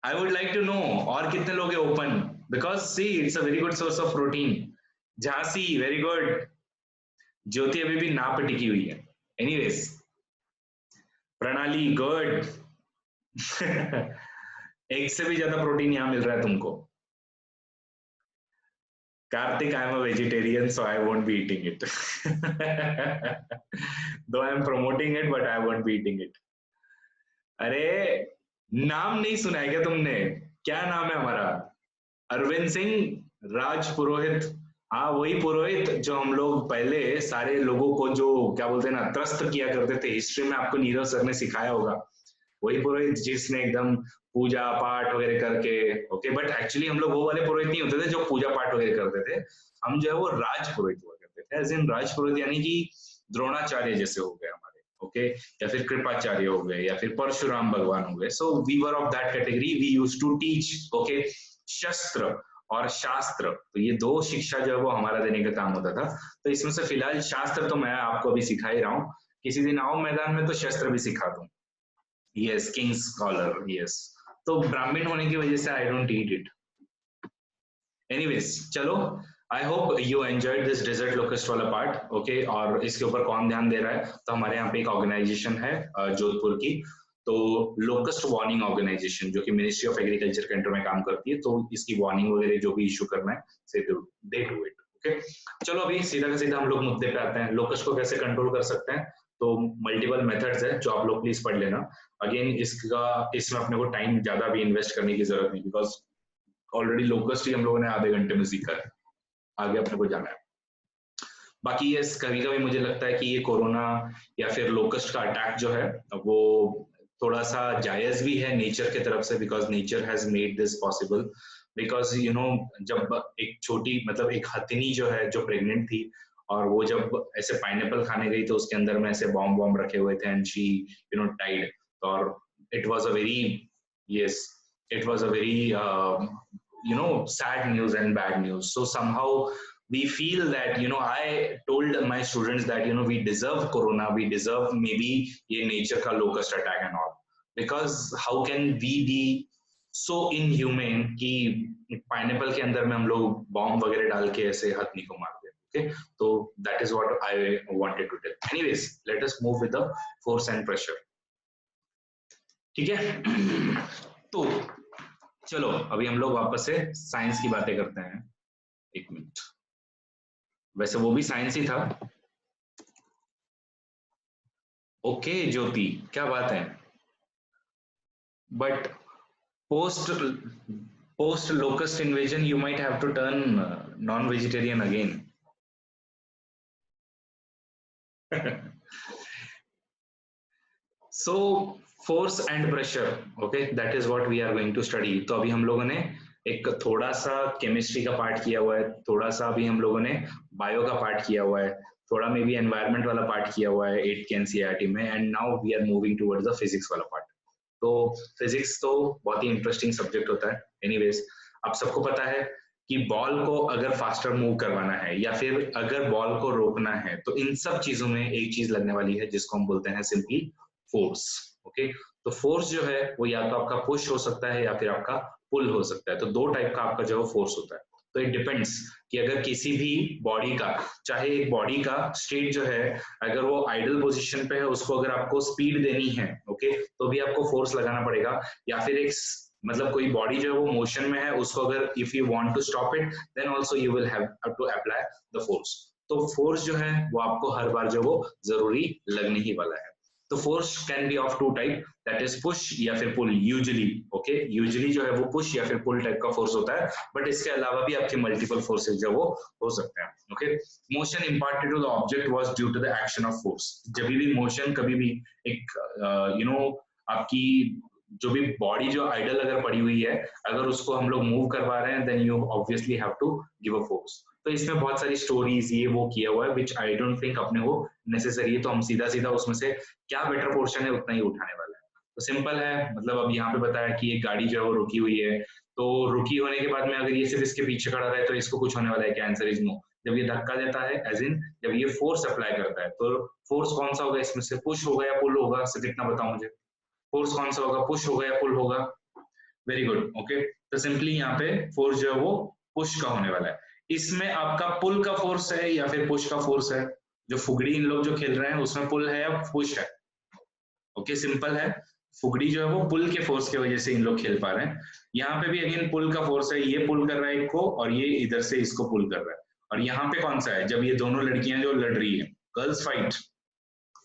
I would like to know और कितने लोग हैं open, because see it's a very good source of protein। Jhansi very good. Jyoti अभी भी ना पे टिकी हुई है। एनीवेज, प्रणाली गुड एक से भी ज्यादा प्रोटीन यहाँ मिल रहा है तुमको। Karthik, I am a vegetarian so I won't be eating it though I am promoting it but I won't be eating it. अरे नाम नहीं सुना है क्या तुमने? क्या नाम है हमारा? अरविंद सिंह राज पुरोहित। हाँ, वही पुरोहित जो हम लोग पहले सारे लोगों को जो क्या बोलते हैं ना त्रस्त किया करते थे, हिस्ट्री में आपको नीरज सर ने सिखाया होगा। वही पुरोहित जिसने एकदम पूजा पाठ वगैरह करके। ओके, बट एक्चुअली हम लोग वो वाले पुरोहित नहीं होते थे जो पूजा पाठ वगैरह करते थे। हम जो है वो राज पुरोहित हुआ करते थे, एज इन राज पुरोहित यानी कि द्रोणाचार्य जैसे हो गए हमारे। ओके, या फिर कृपाचार्य हो गए, या फिर परशुराम भगवान हो गए। So we were of that category, we used to teach okay शस्त्र और शास्त्र। तो ये दो शिक्षा जो है वो हमारा देने का काम होता था। तो इसमें से फिलहाल शास्त्र तो मैं आपको अभी सिखा ही रहा हूँ, किसी दिन आओ मैदान में तो शस्त्र भी सिखा दूं। Yes, king scholar, yes. तो ब्राह्मण होने की वजह से I don't eat it. Anyways, चलो, I hope you enjoyed this desert locust वाला पार्ट। ओके, और इसके ऊपर कौन ध्यान दे रहा है? तो हमारे यहाँ पे एक ऑर्गेनाइजेशन है जोधपुर की, तो लोकस्ट वार्निंग ऑर्गेनाइजेशन, जो कि मिनिस्ट्री ऑफ एग्रीकल्चर के अंडर में काम करती है। तो इसकी वार्निंग वगैरह जो भी इशू करना है से दे डू इट। ओके, चलो अभी सीधा का सीधा हम लोग मुद्दे पे आते हैं। लोकस्ट को कैसे कंट्रोल कर सकते हैं? तो मल्टीपल मेथड्स है जो आप लोग प्लीज पढ़ लेना। अगेन इसमें अपने को टाइम ज्यादा भी इन्वेस्ट करने की जरूरत नहीं, बिकॉज ऑलरेडी लोकस्ट ही हम लोगों ने आधे घंटे में सीखा है, आगे अपने को जाना है। बाकी ये कभी कभी मुझे लगता है कि ये कोरोना या फिर लोकस्ट का अटैक जो है वो थोड़ा सा जायज भी है नेचर की तरफ से, because nature has made this possible. Because you know, जब एक छोटी मतलब एक हथिनी जो है जो प्रेग्नेंट थी, और वो जब ऐसे पाइनएप्पल खाने गई तो उसके अंदर में ऐसे बॉम्ब बॉम्ब रखे हुए थे, and she you know died. और it was a very, yes, it was a very sad news and bad news. So somehow we feel that I told my students that we deserve corona, we deserve maybe ये nature का locust attack and all, because how can we be so inhumane कि pineapple के अंदर में हम लोग bomb वगैरह डाल के ऐसे हथनी को मार दें। ओके, तो that is what I wanted to tell. Anyways, let us move with the force and pressure. ठीक है तो चलो अभी हम लोग वापस से साइंस की बातें करते हैं। एक मिनट, वैसे वो भी साइंस ही था। ओके ज्योति, क्या बात है। But post post locust invasion you might have to turn non vegetarian again. So force and pressure, okay, that is what we are going to study. तो अभी हम लोगों ने एक थोड़ा सा केमिस्ट्री का पार्ट किया हुआ है, थोड़ा सा अभी हम लोगों ने बायो का पार्ट किया हुआ है, थोड़ा मे बी एनवायरमेंट वाला पार्ट किया हुआ है 8 के एनसीईआरटी में, and now we are moving towards the physics वाला पार्ट। तो फिजिक्स तो बहुत ही इंटरेस्टिंग सब्जेक्ट होता है। एनीवेज, आप सबको पता है कि बॉल को अगर फास्टर मूव करवाना है या फिर अगर बॉल को रोकना है, तो इन सब चीजों में एक चीज लगने वाली है जिसको हम बोलते हैं सिंपली फोर्स। ओके, तो फोर्स जो है वो या तो आपका पुश हो सकता है या फिर आपका पुल हो सकता है। तो दो टाइप का आपका जो फोर्स होता है। तो इट डिपेंड्स कि अगर किसी भी बॉडी का, चाहे एक बॉडी का स्टेट जो है, अगर वो आइडल पोजीशन पे है, उसको अगर आपको स्पीड देनी है, ओके, तो भी आपको फोर्स लगाना पड़ेगा। या फिर एक मतलब कोई बॉडी जो है वो मोशन में है, उसको अगर if you want to stop it, then also you will have to apply the force. तो फोर्स जो है वो आपको हर बार जो वो जरूरी लगने ही वाला है। तो force can be of two type, that is push या फिर पुल यूजुअली। ओके, यूजुअली जो है वो पुश या फिर पुल टाइप का फोर्स होता है, बट इसके अलावा भी आपके मल्टीपल फोर्सेस जो वो हो सकते हैं। Okay, motion imparted to the object was due to the action of force. जब भी मोशन कभी भी एक आपकी जो भी बॉडी जो आइडल अगर पड़ी हुई है, अगर उसको हम लोग मूव करवा रहे हैं, then you obviously have to give a force. तो इसमें बहुत सारी स्टोरीज ये वो किया हुआ है, विच आई डोंट थिंक अपने को नेसेसरी है, तो हम सीधा सीधा उसमें से क्या बेटर पोर्शन है उतना ही उठाने वाला है। तो सिंपल है, मतलब अब यहाँ पे बताया कि एक गाड़ी जो है वो रुकी हुई है, तो रुकी होने के बाद में अगर ये सिर्फ इसके पीछे खड़ा रहे तो इसको कुछ होने वाला है क्या? Answer is no. जब ये धक्का देता है, एज इन जब ये फोर्स अप्लाई करता है, तो फोर्स कौन सा होगा इसमें से? पुश होगा या पुल होगा? सिर्फ इतना बताओ मुझे, फोर्स कौन सा होगा? पुश होगा या पुल होगा? Very good, okay. तो सिंपली यहाँ पे फोर्स जो है वो पुश का होने वाला है। इसमें आपका पुल का फोर्स है या फिर पुश का फोर्स है? जो फुगड़ी इन लोग जो खेल रहे हैं उसमें पुल है या पुश है? ओके, सिंपल है, फुगड़ी जो है वो पुल के फोर्स की वजह से इन लोग खेल पा रहे हैं। यहाँ पे भी अगेन पुल का फोर्स है, ये पुल कर रहा है एक को और ये इधर से इसको पुल कर रहा है। और यहाँ पे कौन सा है? जब ये दोनों लड़कियां जो लड़ रही है, girls fight,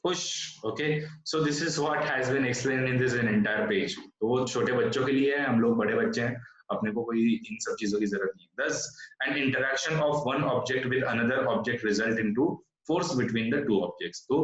push, okay, so this is what has been explained in this entire page। तो वो छोटे बच्चों के लिए है, हम लोग बड़े बच्चे हैं, अपने को कोई इन सब चीजों की जरूरत नहीं। Thus, an interaction of one object with another object result into force between the two objects। तो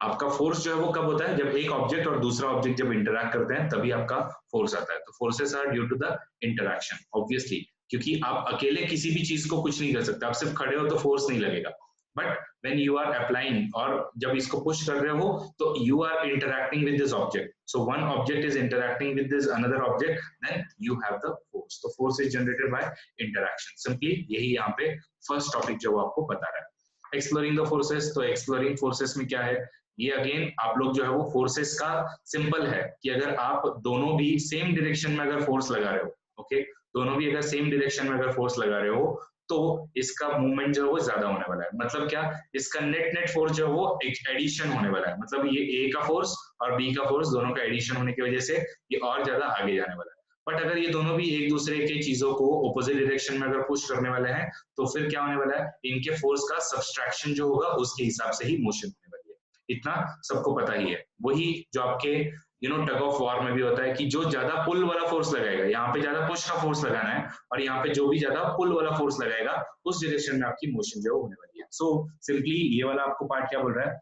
आपका फोर्स जो है वो कब होता है? जब एक ऑब्जेक्ट और दूसरा ऑब्जेक्ट जब इंटरैक्ट करते हैं तभी आपका फोर्स आता है। तो forces are due to the interaction, obviously, क्योंकि आप अकेले किसी भी चीज को कुछ नहीं कर सकते, आप सिर्फ खड़े हो तो फोर्स नहीं लगेगा। But when you are applying, और जब इसको पुश कर रहे हो तो you are interacting with this object, so one object is interacting with this another object, then you have the force। तो force is generated by interaction। simply यही यहाँ पे फर्स्ट टॉपिक जो आपको बता रहा है, एक्सप्लोरिंग द फोर्सेस। तो एक्सप्लोरिंग फोर्सेस में क्या है? ये अगेन आप लोग जो है वो फोर्सेस का सिंपल है कि अगर आप दोनों भी सेम डायरेक्शन में अगर फोर्स लगा रहे हो, ओके, दोनों भी अगर सेम डायरेक्शन में अगर फोर्स लगा रहे हो तो इसका मूवमेंट जो है वो ज्यादा होने वाला है। मतलब क्या? इसका नेट फोर्स जो है वो एडिशन होने वाला है। मतलब ये ए का फोर्स और बी का फोर्स दोनों का एडिशन होने की वजह से ये और ज्यादा आगे जाने वाला है। बट अगर ये दोनों भी एक दूसरे के चीजों को ऑपोजिट डायरेक्शन में अगर पुश करने वाले हैं तो फिर क्या होने वाला है? इनके फोर्स का सब्सट्रैक्शन जो होगा उसके हिसाब से ही मोशन होने वाली है। इतना सबको पता ही है। वही जो आपके टग ऑफ वॉर में भी होता है कि जो ज्यादा पुल वाला फोर्स लगाएगा, यहाँ पे ज्यादा पुश का फोर्स लगाना है, और यहाँ पे जो भी ज्यादा पुल वाला फोर्स लगाएगा उस डायरेक्शन में आपकी मोशन जो होने वाली है। सो सिंपली ये वाला आपको पार्ट क्या बोल रहा है?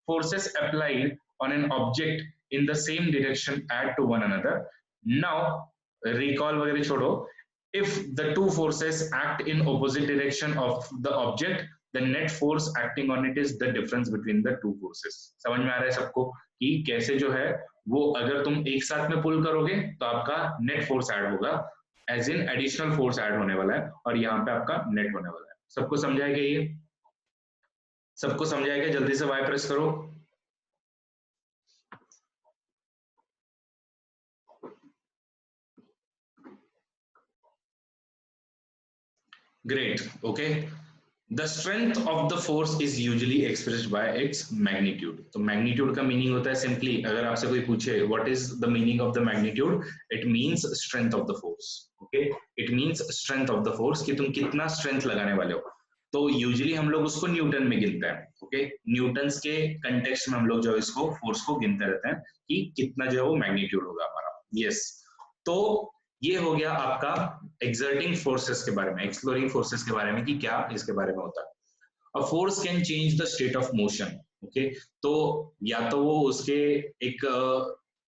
Forces applied on an object in the same direction add to one another. Now recall वगैरह छोड़ो, if the two forces act in opposite direction of the object, the net force acting on it is the difference between the two forces। समझ में आ रहा है सबको कि कैसे जो है वो अगर तुम एक साथ में पुल करोगे तो आपका नेट फोर्स ऐड होगा, as in additional force add होने वाला है, और यहाँ पे आपका नेट होने वाला है। सबको समझाएगा? ये सबको समझाएगा? जल्दी से वाई प्रेस करो। Great, okay। The strength of the force is usually expressed by its magnitude। तो magnitude का meaning होता है simply, अगर आपसे कोई पूछे what is the meaning of the magnitude, it means strength of the force, okay, it means strength of the force, कि तुम कितना strength लगाने वाले हो। तो usually हम लोग उसको न्यूटन में गिनते हैं, okay, न्यूटन्स के कंटेक्स्ट में हम लोग जो इसको फोर्स को गिनते रहते हैं कि कितना जो है वो मैग्नीट्यूड होगा हमारा। yes, तो ये हो गया आपका एक्सर्टिंग फोर्सेस के बारे में, एक्सप्लोरिंग फोर्सेस के बारे में कि क्या इसके बारे में होता है। A force can change the state of motion. Okay, तो या तो वो उसके एक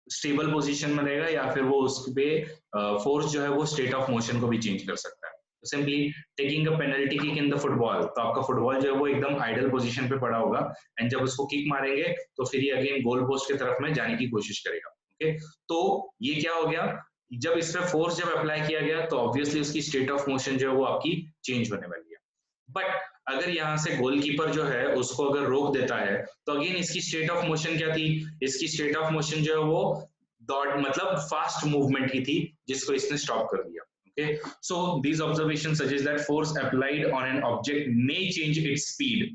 स्टेबल पोजीशन में रहेगा या फिर वो उस पे फोर्स जो है वो स्टेट ऑफ मोशन को भी चेंज कर सकता है। तो simply taking a penalty kick in the football, तो आपका फुटबॉल जो है वो एकदम आइडल पोजीशन पे पड़ा होगा, एंड जब उसको किक मारेंगे तो फिर ये अगेन गोल पोस्ट की तरफ में जाने की कोशिश करेगा। ओके, तो ये क्या हो गया, जब इस पे फोर्स जब अप्लाई किया गया तो ऑब्वियसली उसकी स्टेट ऑफ मोशन जो है वो आपकी चेंज होने वाली है। बट अगर यहाँ से गोलकीपर जो है उसको अगर रोक देता है तो अगेन इसकी स्टेट ऑफ मोशन क्या थी, इसकी स्टेट ऑफ मोशन जो है वो दौड़ मतलब फास्ट मूवमेंट की थी, जिसको इसने स्टॉप कर दिया। Okay, so these observations suggest that force applied on an object may change its speed.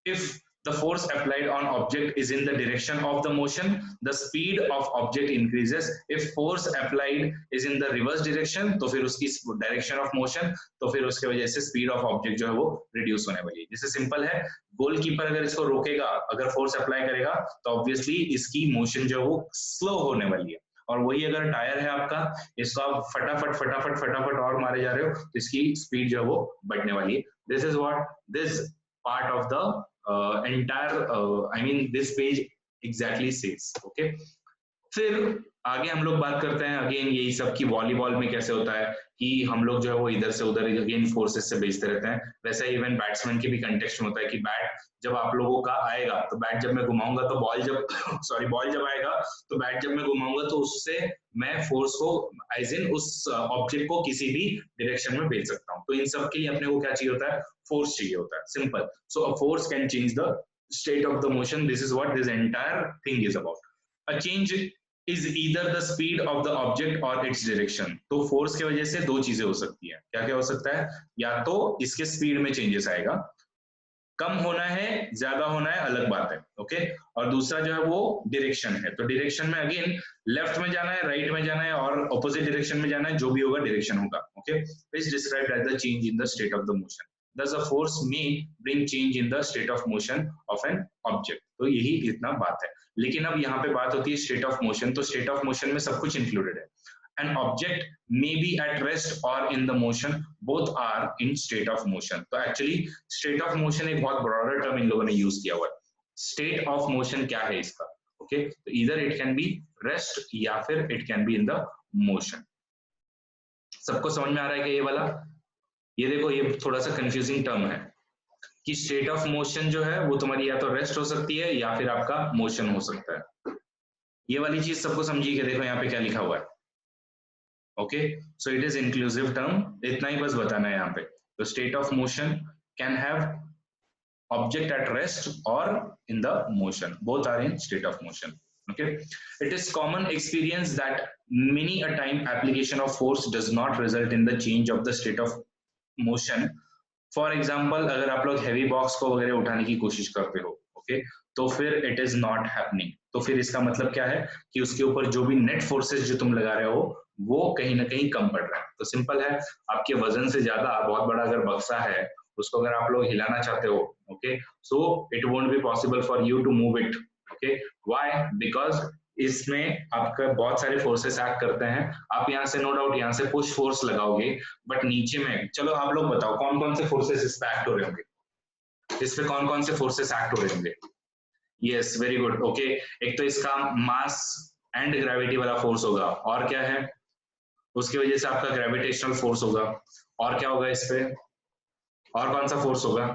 If the force applied on object is in the direction of the motion, the speed of object increases. If force applied is in the reverse direction, तो फिर उसकी direction of motion, तो फिर उसके वजह से speed of object जो है वो reduce होने वाली है। जैसे सिंपल है, गोलकीपर अगर इसको रोकेगा, अगर force apply करेगा, तो obviously इसकी motion जो है वो slow होने वाली है। और वही अगर टायर है आपका, इसको आप फटाफट फटाफट फटाफट और मारे जा रहे हो तो इसकी स्पीड जो है वो बढ़ने वाली है। This is what this part of the entire I mean this page exactly says. Okay, फिर आगे हम लोग बात करते हैं अगेन यही सब की वॉलीबॉल में कैसे होता है कि हम लोग जो है वो इधर से उधर अगेन फोर्सेस से भेजते रहते हैं। वैसा इवन बैट्समैन के भी कंटेक्स्ट में होता है कि बैट जब आप लोगों का आएगा तो बैट जब मैं घुमाऊंगा तो बॉल जब सॉरी बॉल जब आएगा तो बैट जब मैं घुमाऊंगा तो उससे मैं फोर्स को एज इन उस ऑब्जेक्ट को किसी भी डायरेक्शन में भेज सकता हूँ। तो इन सब के लिए अपने को क्या चाहिए होता है, फोर्स चाहिए होता है, simple. So a force can change the state of the motion, this is what this entire thing is about. A change is either the speed of the object or its direction। तो force की वजह से दो चीजें हो सकती है, क्या क्या हो सकता है, या तो इसके स्पीड में चेंजेस आएगा, कम होना है ज्यादा होना है अलग बात है। ओके, और दूसरा जो है वो डायरेक्शन है, तो डायरेक्शन में अगेन लेफ्ट में जाना है, राइट में जाना है और ऑपोजिट डायरेक्शन में जाना है, जो भी होगा डायरेक्शन होगा। Okay, is described as the change in the state of the motion. Thus a force may bring change in the state of motion of an object। तो यही इतना बात है। लेकिन अब यहाँ पे बात होती है स्टेट ऑफ मोशन, तो स्टेट ऑफ मोशन में सब कुछ इंक्लूडेड है। An object may be at rest or in the motion, both are in state of motion। तो एक्चुअली स्टेट ऑफ मोशन एक बहुत ब्रॉडर टर्म इन लोगों ने यूज किया हुआ है। स्टेट ऑफ मोशन क्या है इसका, ओके, तो इधर इट कैन बी रेस्ट या फिर it can be in the motion. सबको समझ में आ रहा है कि ये वाला, ये देखो ये थोड़ा सा कंफ्यूजिंग टर्म है कि स्टेट ऑफ मोशन जो है वो तुम्हारी या तो रेस्ट हो सकती है या फिर आपका मोशन हो सकता है। ये वाली चीज सबको समझिए कि देखो यहाँ पे क्या लिखा हुआ है। Okay, so it is inclusive term, इतना ही बस बताना है यहाँ पे। तो state of motion can have object at rest or in the motion, both are in state of motion। Okay, it is common experience that many a time application of force does not result in the change of the state of motion। For example अगर आप लोग heavy box को वगैरह उठाने की कोशिश करते हो, ओके, तो फिर इट इज नॉट हैपनिंग, तो फिर इसका मतलब क्या है कि उसके ऊपर जो भी नेट फोर्सेस जो तुम लगा रहे हो वो कहीं ना कहीं कम पड़ रहा है। तो सिंपल है, आपके वजन से ज्यादा बहुत बड़ा अगर बक्सा है उसको अगर आप लोग हिलाना चाहते हो, okay, so it won't be possible for you to move it. Okay, why, because इसमें आपका बहुत सारे फोर्सेस एक्ट करते हैं। आप यहाँ से नो डाउट यहाँ से पुश फोर्स लगाओगे, बट नीचे में, चलो आप लोग बताओ कौन कौन से फोर्सेस इस पे एक्ट हो रहे होंगे, इस पे कौन कौन से फोर्सेस एक्ट हो रहे होंगे। Yes, very good. ओके, एक तो इसका मास एंड ग्रेविटी वाला फोर्स होगा, और क्या है, उसकी वजह से आपका ग्रेविटेशनल फोर्स होगा, और क्या होगा इस पे, और कौन सा फोर्स होगा।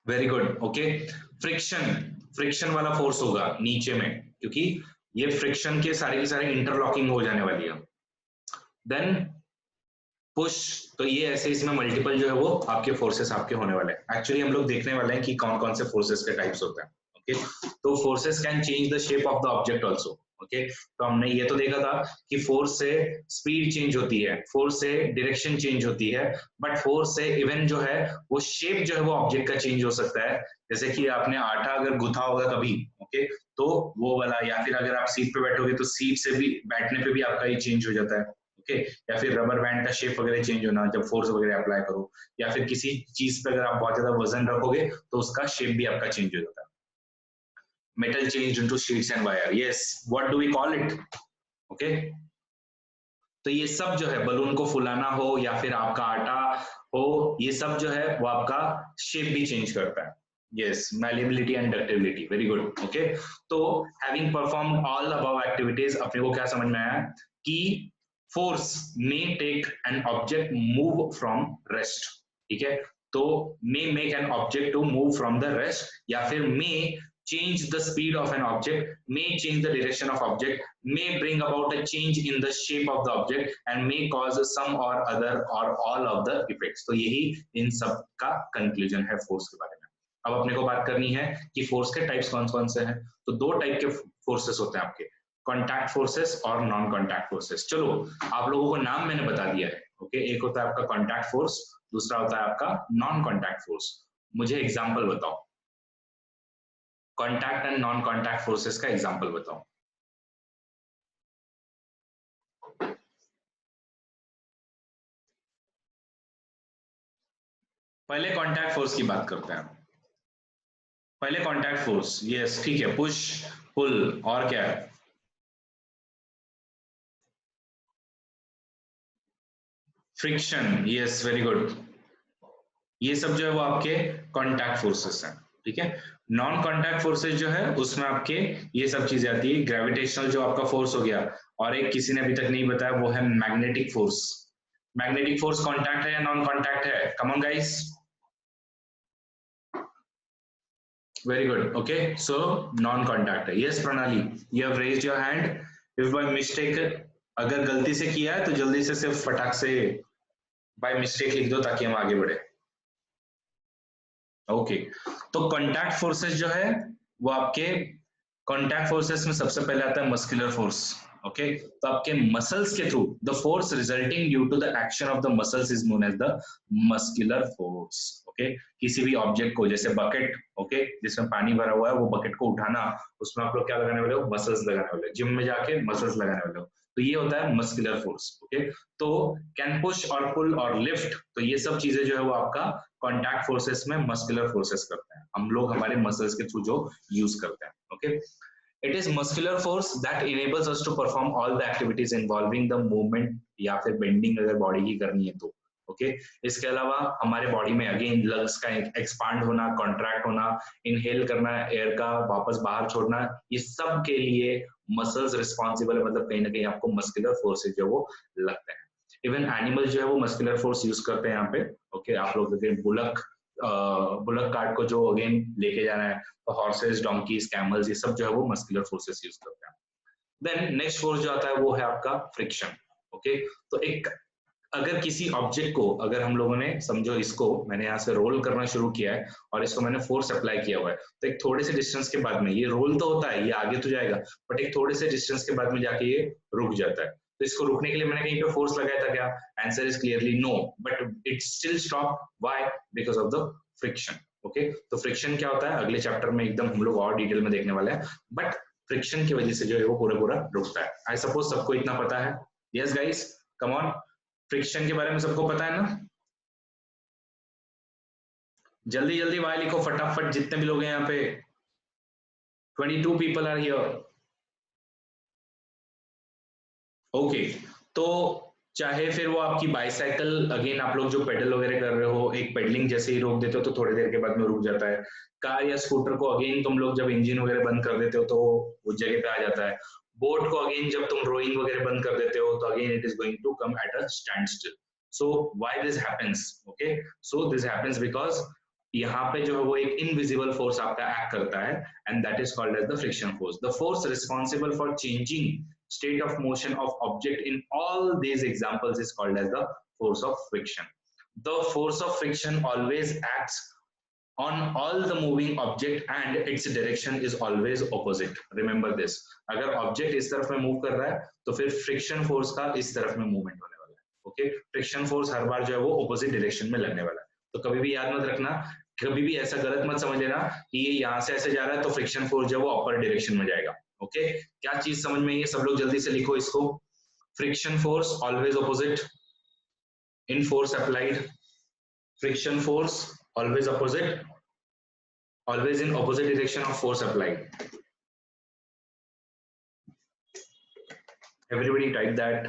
Very good. Okay, friction, friction वाला फोर्स होगा नीचे में, क्योंकि ये फ्रिक्शन के सारे की सारे इंटरलॉकिंग हो जाने वाली है। देन पुश, तो ये ऐसे इसमें मल्टीपल जो है वो आपके फोर्सेस आपके होने वाले हैं। एक्चुअली हम लोग देखने वाले हैं कि कौन कौन से फोर्सेस के टाइप्स होते हैं। ओके, तो forces can change the shape of the object also. Okay, तो हमने ये तो देखा था कि फोर्स से स्पीड चेंज होती है, फोर्स से डायरेक्शन चेंज होती है, बट फोर्स से इवन जो है वो शेप जो है वो ऑब्जेक्ट का चेंज हो सकता है। जैसे कि आपने आटा अगर गुथा होगा कभी, ओके, तो वो वाला, या फिर अगर आप सीट पे बैठोगे तो सीट से भी बैठने पे भी आपका ये चेंज हो जाता है। ओके, या फिर रबर बैंड का शेप वगैरह चेंज होना जब फोर्स वगैरह अप्लाई करो, या फिर किसी चीज पे अगर आप बहुत ज्यादा वजन रखोगे तो उसका शेप भी आपका चेंज हो जाता है। Metal changed into sheets and wire, yes, what do we call it? Okay, तो ये सब जो है बलून को फुलाना हो या फिर आपका आटा हो, ये सब जो है वो आपका शेप भी चेंज करता है। Yes, malleability and ductility, very good. Okay, तो having performed all above activities, अपने को क्या समझ में आया कि force may take an object move from rest, ठीक है, तो may make an object to move from the rest, या फिर मे change the speed of an object, may change the direction of object, may bring about a change in the shape of the object and may cause some or other or all of the effects। तो यही इन सब का conclusion है force के बारे में। अब अपने को बात करनी है कि फोर्स के टाइप्स कौन कौन से हैं। तो दो टाइप के फोर्सेस होते हैं आपके, कॉन्टैक्ट फोर्सेस और नॉन कॉन्टैक्ट फोर्सेस। चलो आप लोगों को नाम मैंने बता दिया है। ओके, एक होता है आपका कॉन्टैक्ट फोर्स, दूसरा होता है आपका नॉन कॉन्टैक्ट फोर्स। मुझे एग्जाम्पल बताओ, contact and non contact forces का एग्जांपल बताओ। पहले कॉन्टैक्ट फोर्स की बात करते हैं। पहले कॉन्टैक्ट फोर्स, यस ठीक है, पुश पुल, और क्या है? Friction, yes very good. ये सब जो है वो आपके कॉन्टैक्ट फोर्सेस हैं, ठीक है। नॉन कॉन्टैक्ट फोर्सेस जो है उसमें आपके ये सब चीजें आती है, ग्रेविटेशनल जो आपका फोर्स हो गया, और एक किसी ने अभी तक नहीं बताया वो है magnetic force. Magnetic force contact है या नॉन कॉन्टैक्ट है? Come on guys, very good, okay, so non contact है। yes pranali, you have raised your hand। if by mistake, अगर गलती से किया है तो जल्दी से सिर्फ फटाक से by mistake लिख दो ताकि हम आगे बढ़े। ओके, तो कॉन्टैक्ट फोर्सेस जो है वो आपके, कॉन्टैक्ट फोर्सेस में सबसे पहले आता है मस्कुलर फोर्स। ओके, तो आपके मसल्स के through the force resulting due to the action of the muscles is known as the muscular force. Okay, किसी भी ऑब्जेक्ट को, जैसे बकेट, ओके, जिसमें पानी भरा हुआ है, वो बकेट को उठाना, उसमें आप लोग क्या लगाने वाले हो? मसल्स लगाने वाले हो, जिम में जाके मसल्स लगाने वाले हो, तो ये होता है मस्कुलर फोर्स। ओके, तो कैन पुश और पुल और लिफ्ट, तो ये सब चीजें जो है वो आपका कॉन्टैक्ट फोर्सेस में मस्कुलर फोर्सेस करते हैं, हम लोग हमारे मसल्स के थ्रू जो यूज करते हैं। Okay, it is muscular force that enables us to perform all the activities involving the movement या फिर बेंडिंग अगर बॉडी की करनी है तो। ओके, इसके अलावा हमारे बॉडी में अगेन लंग्स का एक्सपांड होना, कॉन्ट्रैक्ट होना, इनहेल करना एयर का, वापस बाहर छोड़ना, ये सब के लिए मसल्स रिस्पॉन्सिबल है, मतलब कहीं ना कहीं आपको मस्कुलर फोर्सेज जो वो लगते हैं। इवन एनिमल जो है वो मस्कुलर फोर्स यूज करते हैं यहाँ पे। ओके, आप लोग अगर बुलक कार्ट को जो अगेन लेके जाना है, तो हॉर्सेस, डोंकीज, कैमल्स, ये सब जो है वो मस्कुलर फोर्सेस यूज करते हैं। देन नेक्स्ट फोर्स जो आता है वो है आपका फ्रिक्शन। ओके, तो एक, अगर किसी ऑब्जेक्ट को, अगर हम लोगों ने समझो इसको मैंने यहाँ से रोल करना शुरू किया है और इसको मैंने फोर्स अप्लाई किया हुआ है, तो एक थोड़े से डिस्टेंस के बाद में, ये रोल तो होता है, ये आगे तो जाएगा, बट एक थोड़े से डिस्टेंस के बाद में जाके ये रुक जाता है। तो इसको रुकने के लिए मैंने कहीं पे फोर्स लगाया था क्या? Answer is clearly no, but it still stop. Why? Because of the friction. Okay, तो फ्रिक्शन क्या होता है अगले चैप्टर में एकदम हम लोग और डिटेल में देखने वाले हैं, बट फ्रिक्शन की वजह से जो है वो पूरा पूरा रुकता है। आई सपोज सबको इतना पता है। Yes guys, come on, friction के बारे में सबको पता है ना? जल्दी जल्दी वाई लिखो फटाफट, जितने भी लोग हैं यहाँ पे। 22 पीपल आर हियर। ओके, तो चाहे फिर वो आपकी बाइसाइकिल, अगेन आप लोग जो पेडल वगैरह कर रहे हो, एक पेडलिंग जैसे ही रोक देते हो तो थोड़ी देर के बाद में रुक जाता है। कार या स्कूटर को अगेन तुम लोग जब इंजन वगैरह बंद कर देते हो तो उस जगह पे आ जाता है। बोट को अगेन जब तुम रोइंग वगैरह बंद कर देते हो तो again it is going to come at a standstill. So why this happens? Okay, so this happens because यहाँ पे जो है वो एक इनविजिबल फोर्स आपका एक्ट करता है, and that is called as the friction force. The force responsible for changing state of motion of object in all these examples is called as the force of friction. The force of friction always acts on all the moving object and its direction is always opposite. Remember this. अगर object इस तरफ में move कर रहा है तो फिर friction force का इस तरफ में movement होने वाला है। Okay? Friction force हर बार जो है वो opposite direction में लगने वाला है। तो कभी भी याद मत रखना, कभी भी ऐसा गलत मत समझ लेना कि ये यहाँ से ऐसे जा रहा है तो फ्रिक्शन फोर्स जो है वो अपर डायरेक्शन में जाएगा। ओके, क्या चीज समझ में आई है? सब लोग जल्दी से लिखो इसको। Friction force always opposite in force applied, friction force always opposite, always in opposite direction of force applied. Everybody type that.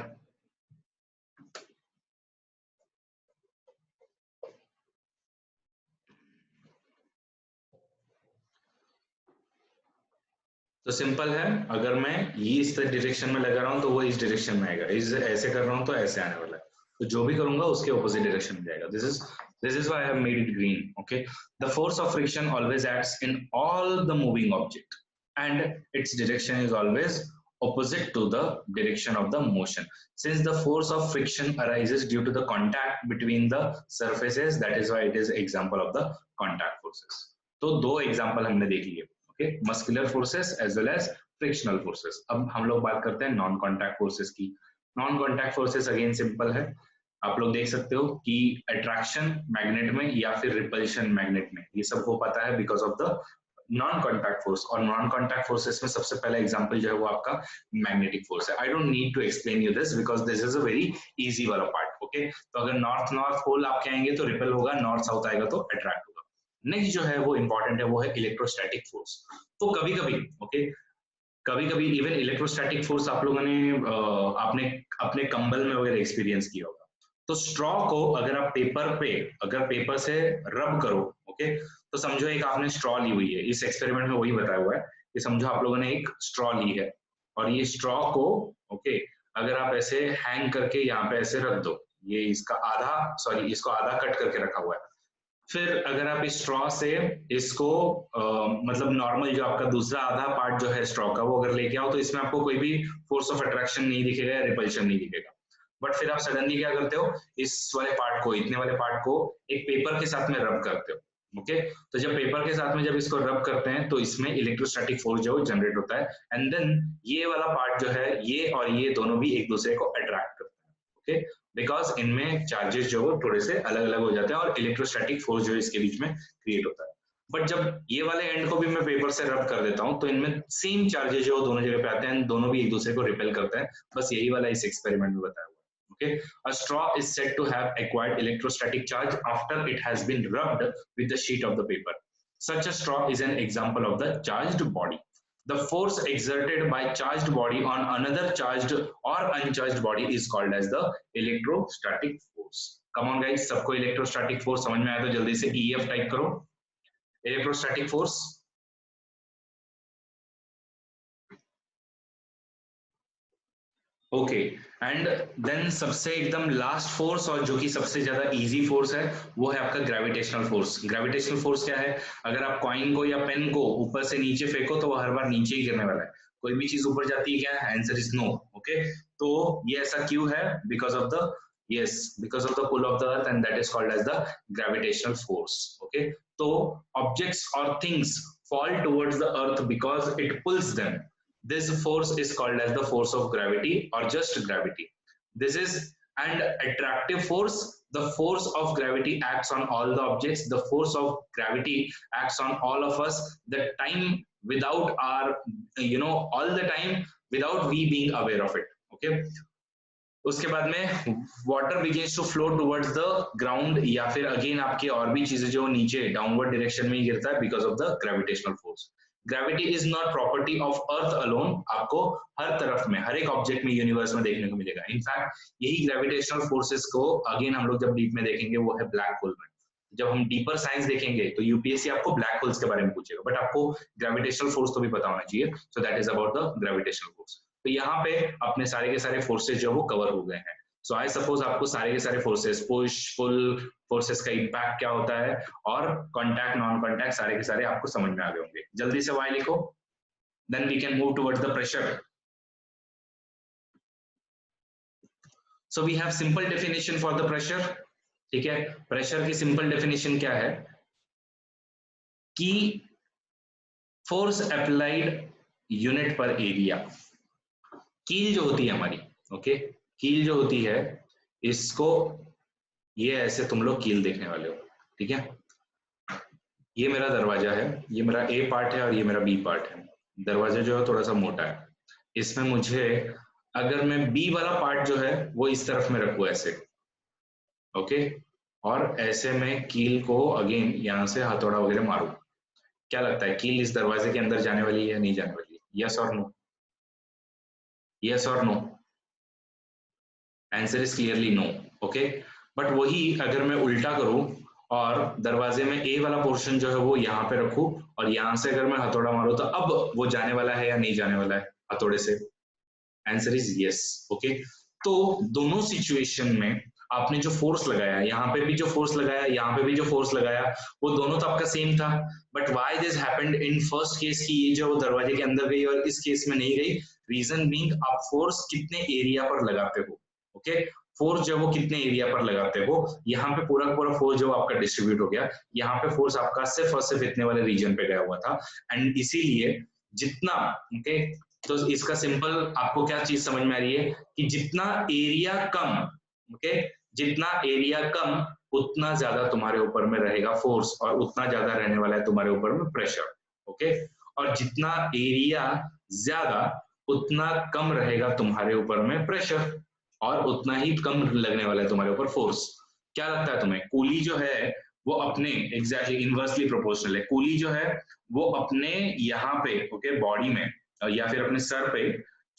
Simple है, अगर मैं ये इस डायरेक्शन में लगा रहा हूँ तो वो इस डायरेक्शन में आएगा, इस ऐसे कर रहा हूँ तो ऐसे आने वाला है, तो जो भी करूंगा उसके ऑपोजिट डायरेक्शन में जाएगा. This is why I have made it green. Okay, the force of friction always acts in all the moving object and its direction is always opposite to the direction of the motion. Since the force of friction arises due to the contact between the surfaces, that is why it is example of the contact forces. तो दो example हमने देख लिए. Okay, muscular forces as well as frictional forces. अब हम लोग बात करते हैं नॉन कॉन्टैक्ट फोर्सेस की. Non contact forces again simple है, आप लोग देख सकते हो कि अट्रैक्शन मैग्नेट में या फिर रिपल्शन मैग्नेट में, ये सब हो पाता है because of the non contact force. और नॉन कॉन्टैक्ट फोर्सेस में सबसे पहला एग्जांपल जो है वो आपका मैग्नेटिक फोर्स है. I don't need to explain you this because this is a very easy वाला पार्ट. ओके, तो अगर नॉर्थ नॉर्थ पोल आपके आएंगे तो रिपेल होगा, नॉर्थ साउथ आएगा तो अट्रैक्ट होगा. नेक्स्ट जो है वो इंपॉर्टेंट है, वो है इलेक्ट्रोस्टैटिक फोर्स. तो कभी कभी ओके, कभी कभी इवन इलेक्ट्रोस्टैटिक फोर्स आप लोगों ने आपने अपने कंबल में वगैरह एक्सपीरियंस किया होगा. तो स्ट्रॉ को अगर आप अगर पेपर से रब करो, ओके, तो समझो एक आपने स्ट्रॉ ली हुई है, इस एक्सपेरिमेंट में वही बताया हुआ है कि समझो आप लोगों ने एक स्ट्रॉ ली है और ये स्ट्रॉ को ओके अगर आप ऐसे हैंग करके यहाँ पे ऐसे रख दो, ये इसका इसको आधा कट करके रखा हुआ है. फिर अगर आप इस स्ट्रॉ से इसको मतलब नॉर्मल जो आपका दूसरा आधा पार्ट जो है स्ट्रॉ का वो अगर लेके आओ तो इसमें आपको कोई भी फोर्स ऑफ अट्रैक्शन नहीं दिखेगा या रिपल्शन नहीं दिखेगा. बट फिर आप सडनली क्या करते हो, इस वाले पार्ट को, इतने वाले पार्ट को एक पेपर के साथ में रब करते हो. ओके, तो जब पेपर के साथ में जब इसको रब करते हैं तो इसमें इलेक्ट्रोस्टैटिक फोर्स जो जनरेट होता है एंड देन ये वाला पार्ट जो है ये और ये दोनों भी एक दूसरे को अट्रैक्ट करते हैं. ओके, बिकॉज इनमें चार्जेस जो थोड़े से अलग अलग हो जाते हैं और इलेक्ट्रोस्टैटिक फोर्स जो इसके बीच में क्रिएट होता है. बट जब ये वाले एंड को भी मैं पेपर से रब कर देता हूँ तो इनमें सेम चार्जेस जो दोनों जगह पे आते हैं, दोनों भी एक दूसरे को रिपेल करते हैं. बस यही वाला इस एक्सपेरिमेंट में बताया हुआ है. Okay, a straw is said to have acquired electrostatic charge after it has been rubbed with the sheet of the paper. Such a straw is an example of the charged body. The force exerted by charged body on another charged or uncharged body is called as the electrostatic force. Come on guys, सबको electrostatic force समझ में आया तो जल्दी से EF type करो. Electrostatic force. Okay, and then सबसे एकदम लास्ट फोर्स और जो कि सबसे ज्यादा इजी फोर्स है वो है आपका ग्रेविटेशनल फोर्स. ग्रेविटेशनल फोर्स क्या है, अगर आप कॉइन को या पेन को ऊपर से नीचे फेंको तो वो हर बार नीचे ही गिरने वाला है. कोई भी चीज ऊपर जाती है क्या, आंसर इज नो. ओके, तो ये ऐसा क्यों है, because of the pull of the earth and that is called as the gravitational force. Okay, तो ऑब्जेक्ट्स और things fall towards the earth because it pulls them. This force is called as the force of gravity or just gravity. This is and attractive force. The force of gravity acts on all the objects. The force of gravity acts on all of us. The time without our, all the time without we being aware of it. Okay. उसके बाद में water begins to flow towards the ground या फिर again आपकी और भी चीजें जो नीचे डाउनवर्ड डायरेक्शन में ही गिरता है because of the gravitational force. Gravity is not property of earth alone. आपको हर तरफ में हर एक ऑब्जेक्ट में यूनिवर्स में देखने को मिलेगा. इनफैक्ट यही ग्रेविटेशनल फोर्सेस को अगेन हम लोग जब डीप में देखेंगे वो है ब्लैक होल में. जब हम डीपर साइंस देखेंगे तो यूपीएससी आपको ब्लैक होल्स के बारे में पूछेगा, बट आपको ग्रेविटेशनल फोर्स तो भी पता होना चाहिए. So that is about the gravitational force. तो यहाँ पे अपने सारे के सारे फोर्सेस जो वो कवर हो गए हैं. सो आई सपोज आपको सारे के सारे फोर्सेस, पुश पुल फोर्सेस का इम्पैक्ट क्या होता है और कॉन्टैक्ट नॉन कॉन्टैक्ट सारे के सारे आपको समझ में आ गए होंगे. जल्दी से वाई लिखो, then we can move towards the pressure. So we have simple definition for the pressure. ठीक है, प्रेशर की सिंपल डेफिनेशन क्या है कि force applied unit per area. कील जो होती है हमारी, ओके, कील जो होती है इसको ये ऐसे तुम लोग कील देखने वाले हो. ठीक है, ये मेरा दरवाजा है, ये मेरा ए पार्ट है और ये मेरा बी पार्ट है. दरवाजा जो है थोड़ा सा मोटा है, इसमें मुझे अगर मैं बी वाला पार्ट जो है वो इस तरफ में रखूं ऐसे, ओके, और ऐसे में कील को अगेन यहाँ से हथौड़ा वगैरह मारूं, क्या लगता है कील इस दरवाजे के अंदर जाने वाली है या नहीं जाने वाली है? यस और नो? यस और no? Answer is clearly no. Okay, but वही अगर मैं उल्टा करूं और दरवाजे में ए वाला पोर्शन जो है वो यहाँ पे रखूं और यहाँ से अगर मैं हथौड़ा मारूं तो अब वो जाने वाला है या नहीं जाने वाला है हथौड़े से? Answer is yes. ओके, तो दोनों सिचुएशन में आपने जो फोर्स लगाया, यहाँ पे भी जो फोर्स लगाया, यहाँ पे भी जो फोर्स लगाया, वो दोनों तो आपका सेम था। But why this happened in first case की ये जो दरवाजे के अंदर गई और इस केस में नहीं गई? रीजन बीइंग आप फोर्स कितने एरिया पर लगाते हो। ओके, फोर्स जो वो कितने एरिया पर लगाते हो, यहाँ पे पूरा का पूरा फोर्स जो आपका डिस्ट्रीब्यूट हो गया, यहाँ पे फोर्स आपका सिर्फ और सिर्फ इतने वाले रीजन पे गया हुआ था। एंड इसीलिए जितना, ओके, तो इसका सिंपल आपको क्या चीज समझ में आ रही है कि जितना एरिया कम, ओके, जितना एरिया कम उतना ज्यादा तुम्हारे ऊपर में रहेगा फोर्स और उतना ज्यादा रहने वाला है तुम्हारे ऊपर में प्रेशर। ओके, और जितना एरिया ज्यादा उतना कम रहेगा तुम्हारे ऊपर में प्रेशर और उतना ही कम लगने वाला है तुम्हारे ऊपर फोर्स। क्या लगता है तुम्हें कूली जो है वो अपने एग्जैक्टली इनवर्सली प्रोपोर्शनल है? कूली जो है वो अपने यहाँ पे, ओके, बॉडी में या फिर अपने सर पे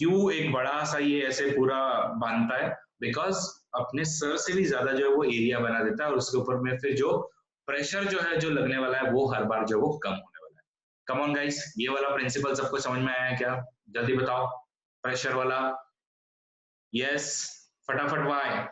क्यों एक बड़ा सा ये ऐसे पूरा बांधता है? बिकॉज अपने सर से भी ज्यादा जो है वो एरिया बना देता है और उसके ऊपर में फिर जो प्रेशर जो है जो लगने वाला है वो हर बार जो वो कम होने वाला है। कम ऑन गाइस, ये वाला प्रिंसिपल सबको समझ में आया है क्या? जल्दी बताओ। प्रेशर वाला, यस, फटाफट वाई।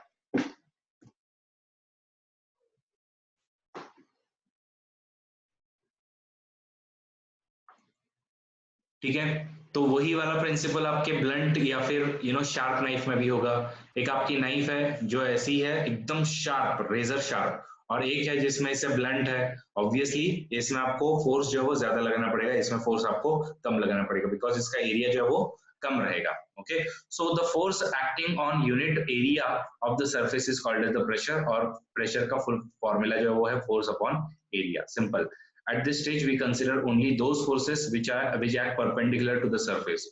ठीक है, तो वही वाला प्रिंसिपल आपके ब्लंट या फिर शार्प नाइफ में भी होगा। एक आपकी नाइफ है जो ऐसी है एकदम शार्प, रेजर शार्प, और एक है जिसमें इसे ब्लंट है। ऑब्वियसली इसमें आपको फोर्स जो है वो ज्यादा लगाना पड़ेगा, इसमें फोर्स आपको कम लगाना पड़ेगा बिकॉज इसका एरिया जो है वो कम रहेगा। Okay, so the force acting on unit area of the surface is called as the pressure, और प्रेशर का फुल फॉर्मूला जो है वो है force upon area, simple. At this stage, we consider only those forces which act perpendicular to the surface.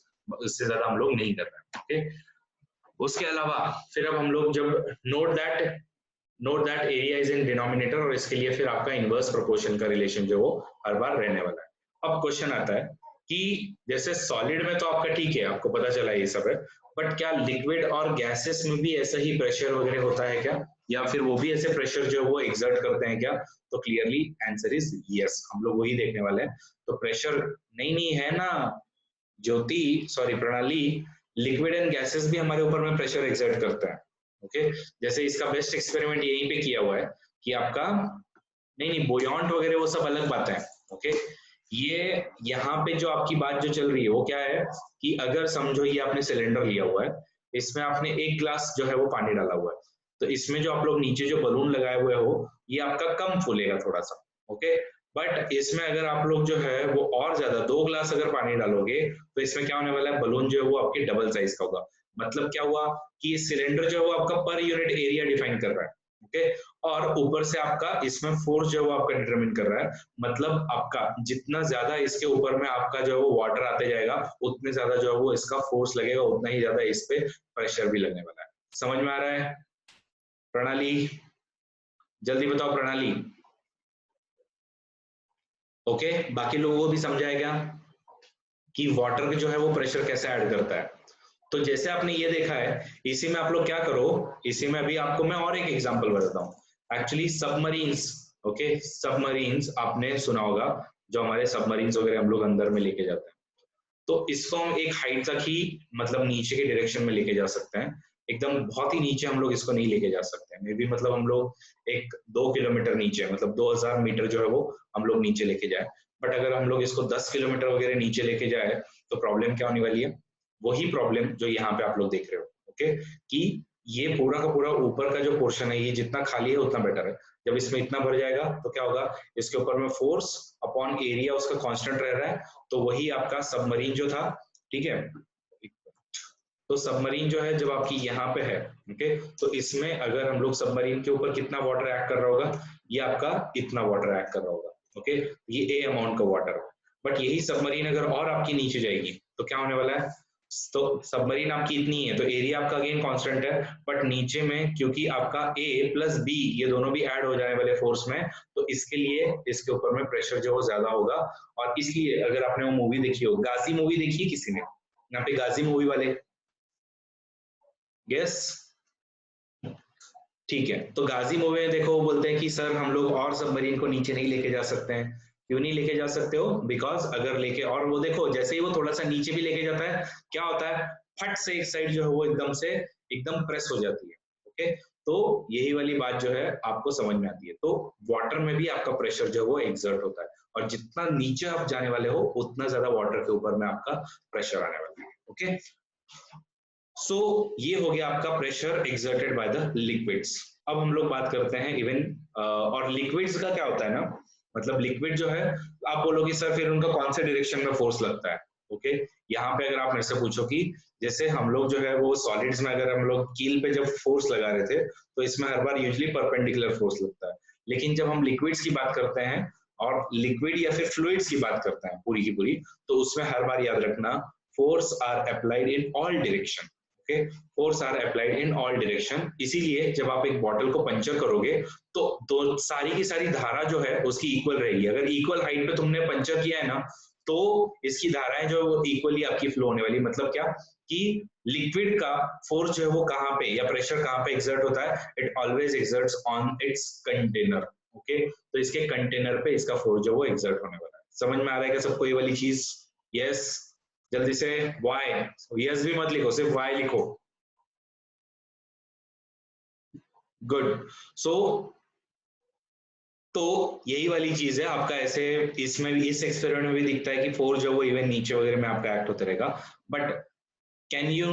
इससे ज्यादा हम लोग नहीं कर रहे हैं। ओके, उसके अलावा फिर अब हम लोग जब note that area is in denominator, और इसके लिए फिर आपका इनवर्स प्रोपोर्शन का रिलेशन जो वो हर बार रहने वाला है। अब क्वेश्चन आता है कि जैसे सॉलिड में तो आपका ठीक है, आपको पता चला ये सब है, बट क्या लिक्विड और गैसेस में भी ऐसा ही प्रेशर वगैरह होता है क्या, या फिर वो भी ऐसे प्रेशर जो वो एग्जर्ट करते हैं क्या? तो क्लियरली आंसर इज यस, हम लोग वही देखने वाले हैं। तो प्रेशर नहीं है ना ज्योति, सॉरी प्रणाली, लिक्विड एंड गैसेस भी हमारे ऊपर में प्रेशर एक्सर्ट करते हैं। ओके, जैसे इसका बेस्ट एक्सपेरिमेंट यहीं पे किया हुआ है कि आपका, नहीं बोयॉन्ट वगैरह वो सब अलग बात है। ओके, ये यहाँ पे जो आपकी बात जो चल रही है वो क्या है कि अगर समझो ये आपने सिलेंडर लिया हुआ है, इसमें आपने एक ग्लास जो है वो पानी डाला हुआ है, तो इसमें जो आप लोग नीचे जो बलून लगाए हुए हो ये आपका कम फूलेगा थोड़ा सा। ओके, बट इसमें अगर आप लोग जो है वो और ज्यादा 2 ग्लास अगर पानी डालोगे तो इसमें क्या होने वाला है, बलून जो है वो आपके डबल साइज का होगा। मतलब क्या हुआ कि ये सिलेंडर जो है वो आपका पर यूनिट एरिया डिफाइन कर रहा है। ओके, और ऊपर से आपका इसमें फोर्स जो है वो आपका डिटरमिन कर रहा है। मतलब आपका जितना ज्यादा इसके ऊपर में आपका जो है वो वाटर आते जाएगा उतने ज्यादा जो है वो इसका फोर्स लगेगा, उतना ही ज्यादा इस पे प्रेशर भी लगने वाला है। समझ में आ रहा है प्रणाली? जल्दी बताओ प्रणाली। ओके, बाकी लोगों को भी समझाएगा कि वाटर जो है वो प्रेशर कैसे ऐड करता है। तो जैसे आपने ये देखा है, इसी में आप लोग क्या करो, इसी में अभी आपको मैं और एक एग्जांपल बताता हूँ। एक्चुअली सबमरीन्स, ओके, सबमरीन्स आपने सुना होगा, जो हमारे सबमरीन्स वगैरह हम लोग अंदर में लेके जाते हैं, तो इसको हम एक हाइट तक ही, मतलब नीचे के डायरेक्शन में लेके जा सकते हैं। एकदम बहुत ही नीचे हम लोग इसको नहीं लेके जा सकते हैं, मे बी मतलब हम लोग एक 2 किलोमीटर नीचे, मतलब 2000 मीटर जो है वो हम लोग नीचे लेके जाए। बट अगर हम लोग इसको 10 किलोमीटर वगैरह नीचे लेके जाए तो प्रॉब्लम क्या होने वाली है? वही प्रॉब्लम जो यहाँ पे आप लोग देख रहे हो। ओके, कि ये पूरा का पूरा ऊपर का जो पोर्शन है ये जितना खाली है उतना बेटर है। जब इसमें इतना भर जाएगा तो क्या होगा, इसके ऊपर में फोर्स अपॉन एरिया उसका कांस्टेंट रह रहा है, तो वही आपका सबमरीन जो था, ठीक है, तो सबमरीन जो है जब आपकी यहाँ पे है, ओके, तो इसमें अगर हम लोग सबमरीन के ऊपर कितना वाटर एक्ट कर रहा होगा, ये आपका इतना वाटर एक्ट कर रहा होगा। ओके, ये ए अमाउंट का वाटर। बट यही सबमरीन अगर और आपकी नीचे जाएगी तो क्या होने वाला है, तो सबमरीन आपकी इतनी है तो एरिया आपका अगेन कांस्टेंट है, बट नीचे में क्योंकि आपका ए प्लस बी ये दोनों भी ऐड हो जाने वाले फोर्स में, तो इसके लिए इसके ऊपर में प्रेशर जो है ज्यादा होगा। और इसलिए अगर आपने वो मूवी देखी हो, गाजी मूवी देखी है किसी ने यहाँ पे? गाजी मूवी वाले, यस, ठीक है, तो गाजी मूवी में देखो वो बोलते हैं कि सर हम लोग और सबमरीन को नीचे नहीं लेके जा सकते हैं। क्यों नहीं लेके जा सकते हो? बिकॉज अगर लेके, और वो देखो जैसे ही वो थोड़ा सा नीचे भी लेके जाता है, क्या होता है, फट से एक साइड जो है वो एकदम प्रेस हो जाती है। ओके, तो यही वाली बात जो है आपको समझ में आती है। तो वाटर में भी आपका प्रेशर जो है वो एक्सर्ट होता है, और जितना नीचे आप जाने वाले हो उतना ज्यादा वाटर के ऊपर में आपका प्रेशर आने वाला है। ओके, सो ये हो गया आपका pressure exerted by the liquids. अब हम लोग बात करते हैं इवन और लिक्विड्स का क्या होता है ना, मतलब लिक्विड जो है, आप बोलोगे सर फिर उनका कौन से डायरेक्शन में फोर्स लगता है। ओके, यहाँ पे अगर आप मेरे से पूछो कि जैसे हम लोग जो है वो सॉलिड्स में अगर हम लोग कील पे जब फोर्स लगा रहे थे, तो इसमें हर बार यूजली परपेंडिकुलर फोर्स लगता है। लेकिन जब हम लिक्विड्स की बात करते हैं और लिक्विड या फिर फ्लूइड्स की बात करते हैं पूरी की पूरी, तो उसमें हर बार याद रखना force are applied in all direction. Okay, force are applied in all direction. इसीलिए जब आप एक बॉटल को पंचर करोगे तो दो सारी की सारी धारा जो है उसकी इक्वल रहेगी। अगर इक्वल हाइट पे तुमने पंचर किया है ना, तो इसकी धाराएं जो वो इक्वली आपकी फ्लो होने वाली। मतलब क्या कि लिक्विड का फोर्स जो है वो कहाँ पे या प्रेशर कहाँ पे एक्सर्ट होता है, it always exerts on it's container. Okay, तो इसके कंटेनर पे इसका फोर्स जो वो एक्सर्ट होने वाला है। समझ में आ रहा है क्या सबको ये वाली चीज? यस, जल्दी से वाई, यस भी मत लिखो, सिर्फ वाई लिखो। गुड। सो तो यही वाली चीज है आपका, ऐसे इसमें भी, इस एक्सपेरिमेंट में भी दिखता है कि फोर्स जो वो इवन नीचे वगैरह में आपका एक्ट होता रहेगा। But can you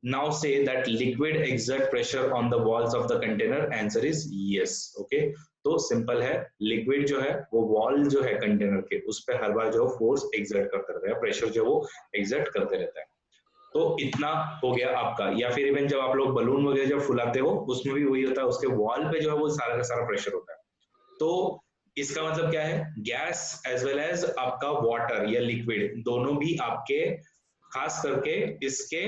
now say that liquid exert pressure on the walls of the container? Answer is yes. Okay, तो सिंपल है, लिक्विड जो है वो वॉल जो है कंटेनर के उस पर हर बार जो फोर्स एक्सर्ट करता रहता है, प्रेशर जो वो एक्सर्ट करते रहता है। तो इतना हो गया आपका। या फिर इवन जब आप लोग बलून वगैरह जब फुलाते हो उसमें भी वही होता है, उसके वॉल पे जो है वो सारा का सारा प्रेशर होता है। तो इसका मतलब क्या है, गैस एज वेल एज आपका वाटर या लिक्विड दोनों भी आपके, खास करके इसके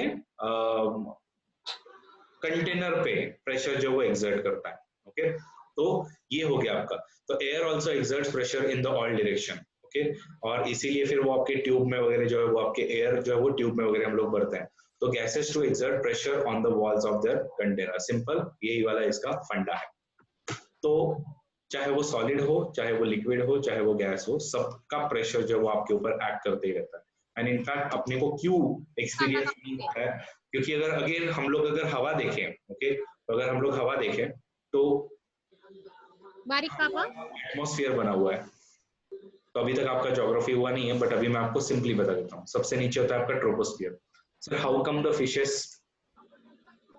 कंटेनर पे प्रेशर जो वो एक्सर्ट करता है। ओके, तो ये हो गया आपका। तो air also exerts pressure in the all direction. Okay, और इसीलिए फिर वो आपके ट्यूब में वगैरह जो है वो आपके एयर जो है वो ट्यूब में वगैरह हम लोग भरते हैं। तो gases to exert pressure on the walls of their container, simple यही वाला इसका फंडा है। तो चाहे वो सॉलिड हो, चाहे वो लिक्विड हो, चाहे वो गैस हो, सबका प्रेशर जो वो आपके ऊपर एक्ट करते ही रहता है। एंड इनफैक्ट अपने को क्यों एक्सपीरियंस नहीं होता है, क्योंकि अगर अगेन हम लोग अगर हवा देखें, ओके, तो अगर हम लोग हवा देखें तो बारीक पापा एटमॉस्फेयर बना हुआ है। तो अभी तक आपका ज्योग्राफी हुआ नहीं है, बट अभी मैं आपको सिंपली बता देता हूँ। सबसे नीचे होता है आपका troposphere. Sir how come the fishes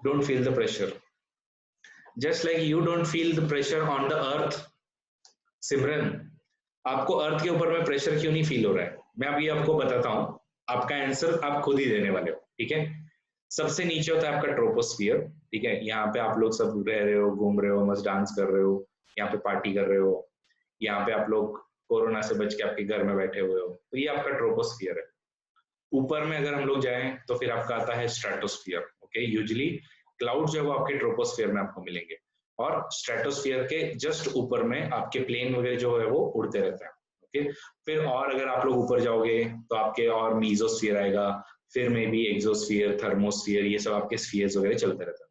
don't feel the pressure? Just like you don't feel the pressure on the earth. Simran, आपको अर्थ के ऊपर में प्रेशर क्यों नहीं फील हो रहा है? मैं अभी आपको बताता हूँ, आपका आंसर आप खुद ही देने वाले हो। ठीक है, सबसे नीचे होता है आपका ट्रोपोस्फियर। ठीक है, यहाँ पे आप लोग सब रह रहे हो, घूम रहे हो, मस्त डांस कर रहे हो, यहाँ पे पार्टी कर रहे हो, यहाँ पे आप लोग कोरोना से बच के आपके घर में बैठे हुए हो, तो ये आपका ट्रोपोस्फियर है। ऊपर में अगर हम लोग जाएं तो फिर आपका आता है स्ट्रेटोस्फियर। ओके, यूजुअली क्लाउड जो है वो आपके ट्रोपोस्फियर में आपको मिलेंगे, और स्ट्रेटोस्फियर के जस्ट ऊपर में आपके प्लेन वगैरह जो है वो उड़ते रहते हैं। ओके, फिर और अगर आप लोग ऊपर जाओगे तो आपके और मीजोस्फियर आएगा, फिर में भी एक्सोस्फियर, थर्मोस्फियर, ये सब आपके स्फीयर्स वगैरह चलते रहते हैं।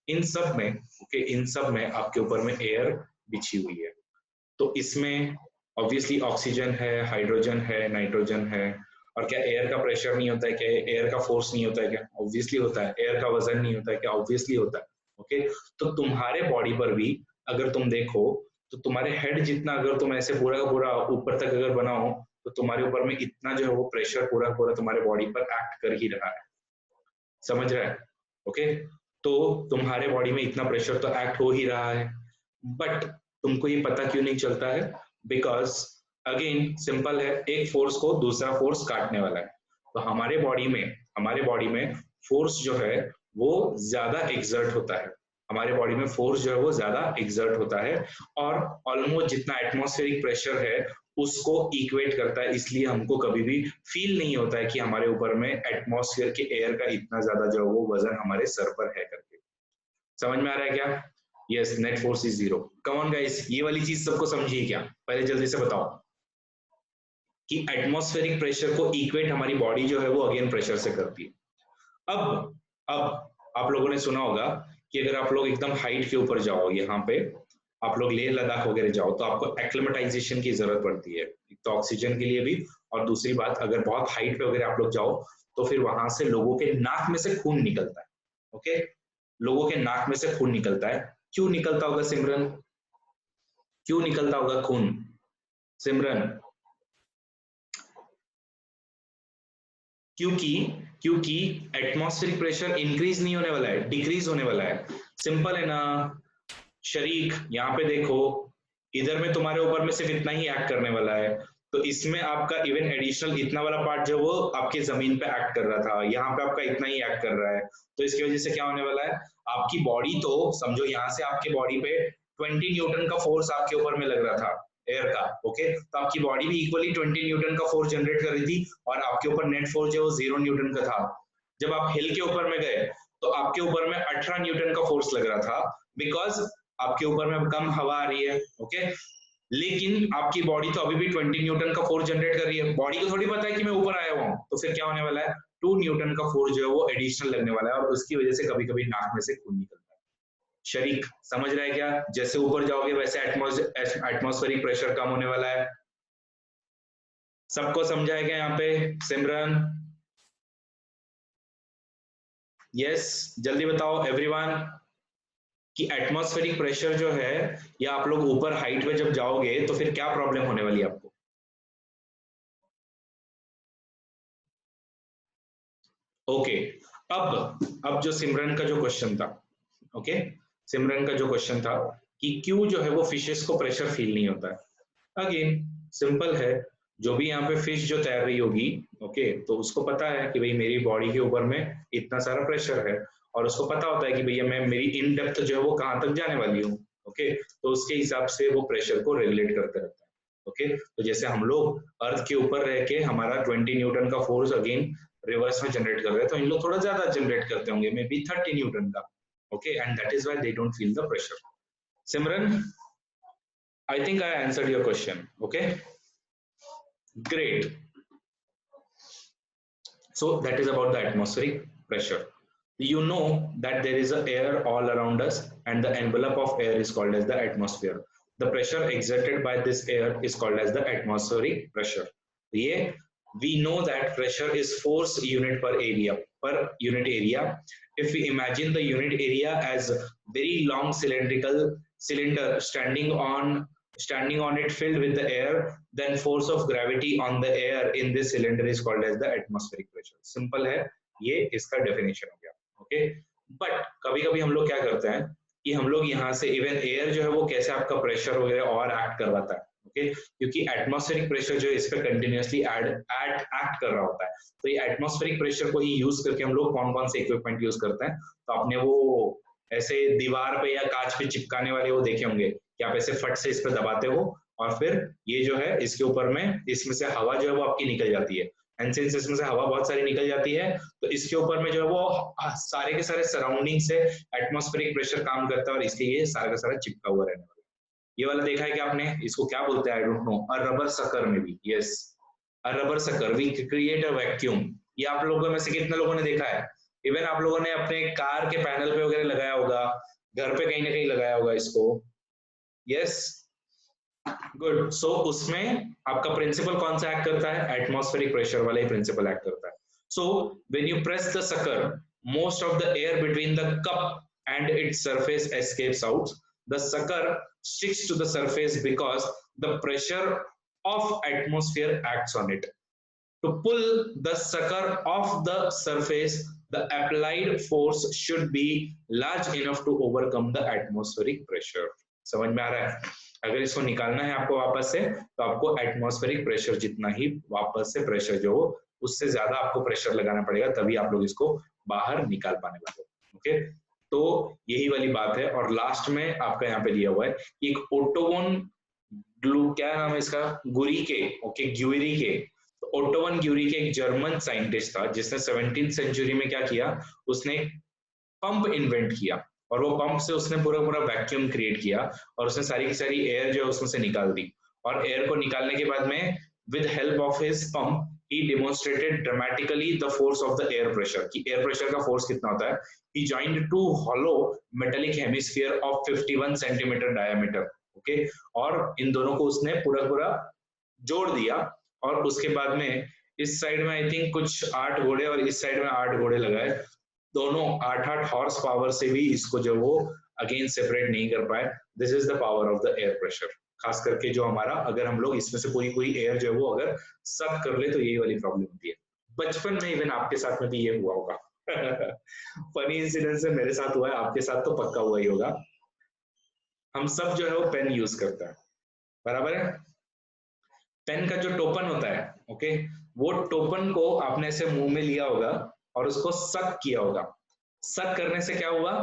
इन सब में ओके, इन सब में आपके ऊपर में एयर बिछी हुई है। तो इसमें ऑब्वियसली ऑक्सीजन है, हाइड्रोजन है, नाइट्रोजन है। और क्या एयर का प्रेशर नहीं होता है क्या? एयर का फोर्स नहीं होता है क्या? ऑब्वियसली होता है। एयर का वजन नहीं होता है क्या? ऑब्वियसली होता है। ओके, तो तुम्हारे बॉडी पर भी अगर तुम देखो तो तुम्हारे हेड जितना अगर तुम ऐसे पूरा का पूरा ऊपर तक अगर बनाओ, तो तुम्हारे ऊपर में इतना जो है वो प्रेशर पूरा पूरा तुम्हारे बॉडी पर एक्ट कर ही रहा है। समझ रहा है? ओके, तो तुम्हारे बॉडी में इतना प्रेशर तो एक्ट हो ही रहा है, बट तुमको ये पता क्यों नहीं चलता है? बिकॉज अगेन सिंपल है, एक फोर्स को दूसरा फोर्स काटने वाला है। तो हमारे बॉडी में फोर्स जो है वो ज्यादा एक्सर्ट होता है। हमारे बॉडी में फोर्स जो है वो ज्यादा एक्सर्ट होता है, और ऑलमोस्ट जितना एटमॉस्फेरिक प्रेशर है उसको इक्वेट करता है। इसलिए हमको कभी भी फील नहीं होता है कि हमारे ऊपर में एटमॉस्फेयर के एयर का इतना ज्यादा जो है वो वजन हमारे सर पर है करके। समझ में आ रहा है क्या? Yes, net force is zero. Come on guys, ये वाली चीज सबको समझिए क्या? पहले जल्दी से बताओ कि एटमॉस्फेरिक प्रेशर को इक्वेट हमारी बॉडी जो है वो अगेन प्रेशर से करती है। अब आप लोगों ने सुना होगा कि अगर आप लोग एकदम हाइट के ऊपर जाओ, यहाँ पे आप लोग लेह लद्दाख वगैरह जाओ तो आपको एक्लिमेटाइजेशन की जरूरत पड़ती है, एक तो ऑक्सीजन के लिए भी, और दूसरी बात अगर बहुत हाइट पे वगैरह आप लोग जाओ तो फिर वहां से लोगों के नाक में से खून निकलता है। ओके, लोगों के नाक में से खून निकलता है। क्यों निकलता होगा सिमरन? क्यों निकलता होगा खून सिमरन? क्योंकि क्योंकि एटमॉस्फेरिक प्रेशर इंक्रीज नहीं होने वाला है, डिक्रीज होने वाला है। सिंपल है ना शरीक? यहाँ पे देखो, इधर में तुम्हारे ऊपर में सिर्फ इतना ही एक्ट करने वाला है, तो इसमें आपका इवन एडिशनल इतना वाला पार्ट जो वो आपकी जमीन पे एक्ट कर रहा था, यहाँ पे आपका इतना ही एक्ट कर रहा है। तो इसकी वजह से क्या होने वाला है, आपकी बॉडी तो समझो यहाँ से आपके बॉडी पे 20 न्यूटन का फोर्स आपके ऊपर में लग रहा था एयर का। ओके, तो आपकी बॉडी भी इक्वली 20 न्यूटन का फोर्स जनरेट कर रही थी और आपके ऊपर नेट फोर्स जो 0 न्यूटन का था। जब आप हिल के ऊपर में गए तो आपके ऊपर में 18 न्यूटन का फोर्स लग रहा था, बिकॉज आपके ऊपर में अब कम हवा आ रही है। ओके, लेकिन आपकी बॉडी तो अभी भी 20 न्यूटन का फोर्स जनरेट कर रही है, बॉडी को थोड़ी पता है कि मैं ऊपर आया हुआ हूँ, तो फिर क्या होने वाला है, 2 न्यूटन का फोर्स जो है वो एडिशनल लगने वाला है और उसकी वजह से कभी कभी नाक में से खून निकलता है। शरीक समझ रहा है क्या? जैसे ऊपर जाओगे वैसे एटमॉस्फेरिक प्रेशर कम होने वाला है। सबको समझाएगा यहाँ पे सिमरन? यस, जल्दी बताओ एवरीवन कि एटमॉस्फेरिक प्रेशर जो है, या आप लोग ऊपर हाइट पे जब जाओगे तो फिर क्या प्रॉब्लम होने वाली है आपको? ओके, अब जो सिमरन का जो क्वेश्चन था, ओके, सिमरन का जो क्वेश्चन था कि क्यों जो है वो फिशेस को प्रेशर फील नहीं होता है। अगेन सिंपल है, जो भी यहाँ पे फिश जो तैर रही होगी, ओके, तो उसको पता है कि भाई मेरी बॉडी के ऊपर में इतना सारा प्रेशर है, और उसको पता होता है कि भैया मैं मेरी इन डेप्थ जो है वो कहाँ तक जाने वाली हूँ। ओके, तो उसके हिसाब से वो प्रेशर को रेगुलेट करते रहता है। ओके, तो जैसे हम लोग अर्थ के ऊपर रह के हमारा 20 न्यूटन का फोर्स अगेन रिवर्स में जनरेट कर रहे हैं, तो इन लोग थोड़ा ज्यादा जनरेट करते होंगे, मे बी 30 न्यूटन का। Okay, and that is why they don't feel the pressure. Simran, I think I answered your question. Okay, great. So that is about the atmospheric pressure. You know that there is a air all around us and the envelope of air is called as the atmosphere. The pressure exerted by this air is called as the atmospheric pressure. Yeah, we know that pressure is force unit per unit area. If we imagine the unit area as a very long cylindrical cylinder standing on it filled with the air, then force of gravity on the air in this cylinder is called as the atmospheric pressure. Simple है, ये इसका definition हो गया। Okay, but कभी कभी हम लोग क्या करते हैं कि हम लोग यहाँ से इवन एयर जो है वो कैसे आपका प्रेशर वगैरह और एक्ट करवाता है। ओके, क्योंकि एटमॉस्फेरिक प्रेशर जो है इस पे कंटिन्यूअसली एक्ट कर रहा होता है, तो ये एटमॉस्फेरिक प्रेशर को ही यूज करके हम लोग कौन कौन से इक्विपमेंट यूज करते हैं। तो आपने वो ऐसे दीवार पे या कांच पे चिपकाने वाले वो देखे होंगे कि आप ऐसे फट से इस पे दबाते हो और फिर ये जो है इसके ऊपर में इसमें से हवा जो है वो आपकी निकल जाती है, एंड सिंस इसमें से हवा बहुत सारी निकल जाती है तो इसके ऊपर में जो है वो सारे के सारे सराउंडिंग से एटमॉस्फेरिक प्रेशर काम करता है और इसके ये सारा का सारा चिपका हुआ रहने वाला है। ये वाला देखा है कि आपने, इसको क्या बोलते हैं, I don't know, a rubber sucker में भी, yes, a rubber sucker, we create a vacuum. ये आप लोगों में से कितने लोगों ने देखा है? इवन आप लोगों ने अपने कार के पैनल पे वगैरह लगाया होगा, घर पे कहीं ना कहीं लगाया होगा इसको। Yes, good. सो उसमें आपका प्रिंसिपल कौन सा एक्ट करता है? एटमॉस्फेरिक प्रेशर वाला ही प्रिंसिपल एक्ट करता है। So when you press the sucker, most of the air between the cup and its surface escapes out. The sucker sticks to the surface because the pressure of atmosphere acts on it. To pull the sucker off the surface, the applied force should be large enough to overcome the atmospheric pressure. समझ में आ रहा है? अगर इसको निकालना है आपको वापस से, तो आपको एटमॉस्फेरिक प्रेशर जितना ही वापस से प्रेशर जो हो उससे ज्यादा आपको प्रेशर लगाना पड़ेगा, तभी आप लोग इसको बाहर निकाल पाने वाले। ओके, तो यही वाली बात है। और लास्ट में आपका यहाँ पे दिया हुआ है कि एक ओटोवन ग्लू, क्या नाम है इसका, गुरिके, ओके, ग्यूरिके। तो ओटोवन ग्यूरिके एक जर्मन साइंटिस्ट था जिसने 17th सेंचुरी में क्या किया, उसने पंप इन्वेंट किया और वो पंप से उसने पूरा पूरा वैक्यूम क्रिएट किया और उसने सारी की सारी एयर जो है उसमें से निकाल दी, और एयर को निकालने के बाद में with help of his pump he demonstrated dramatically the force of the air pressure, कि air pressure का force कितना होता है. He joined two hollow metallic hemisphere of 51 centimeter diameter. Okay, और इन दोनों को उसने पूरा पूरा जोड़ दिया, और उसके बाद में इस साइड में आई थिंक कुछ 8 घोड़े और इस साइड में 8 घोड़े लगाए, दोनों 8-8 हॉर्स पावर से भी इसको जो वो अगेन सेपरेट नहीं कर पाए. This is the power of the air pressure. खास करके जो हमारा, अगर हम लोग इसमें से पूरी पूरी एयर जो है वो अगर सक कर ले तो यही वाली प्रॉब्लम होती है. बचपन में इवन आपके साथ में भी ये हुआ होगा. फनी इंसिडेंट से मेरे साथ हुआ है, आपके साथ तो पक्का हुआ ही होगा. हम सब जो है वो पेन यूज करता है, बराबर है. पेन का जो टोपन होता है, ओके, वो टोपन को आपने ऐसे मुंह में लिया होगा और उसको सक किया होगा. सक करने से क्या हुआ?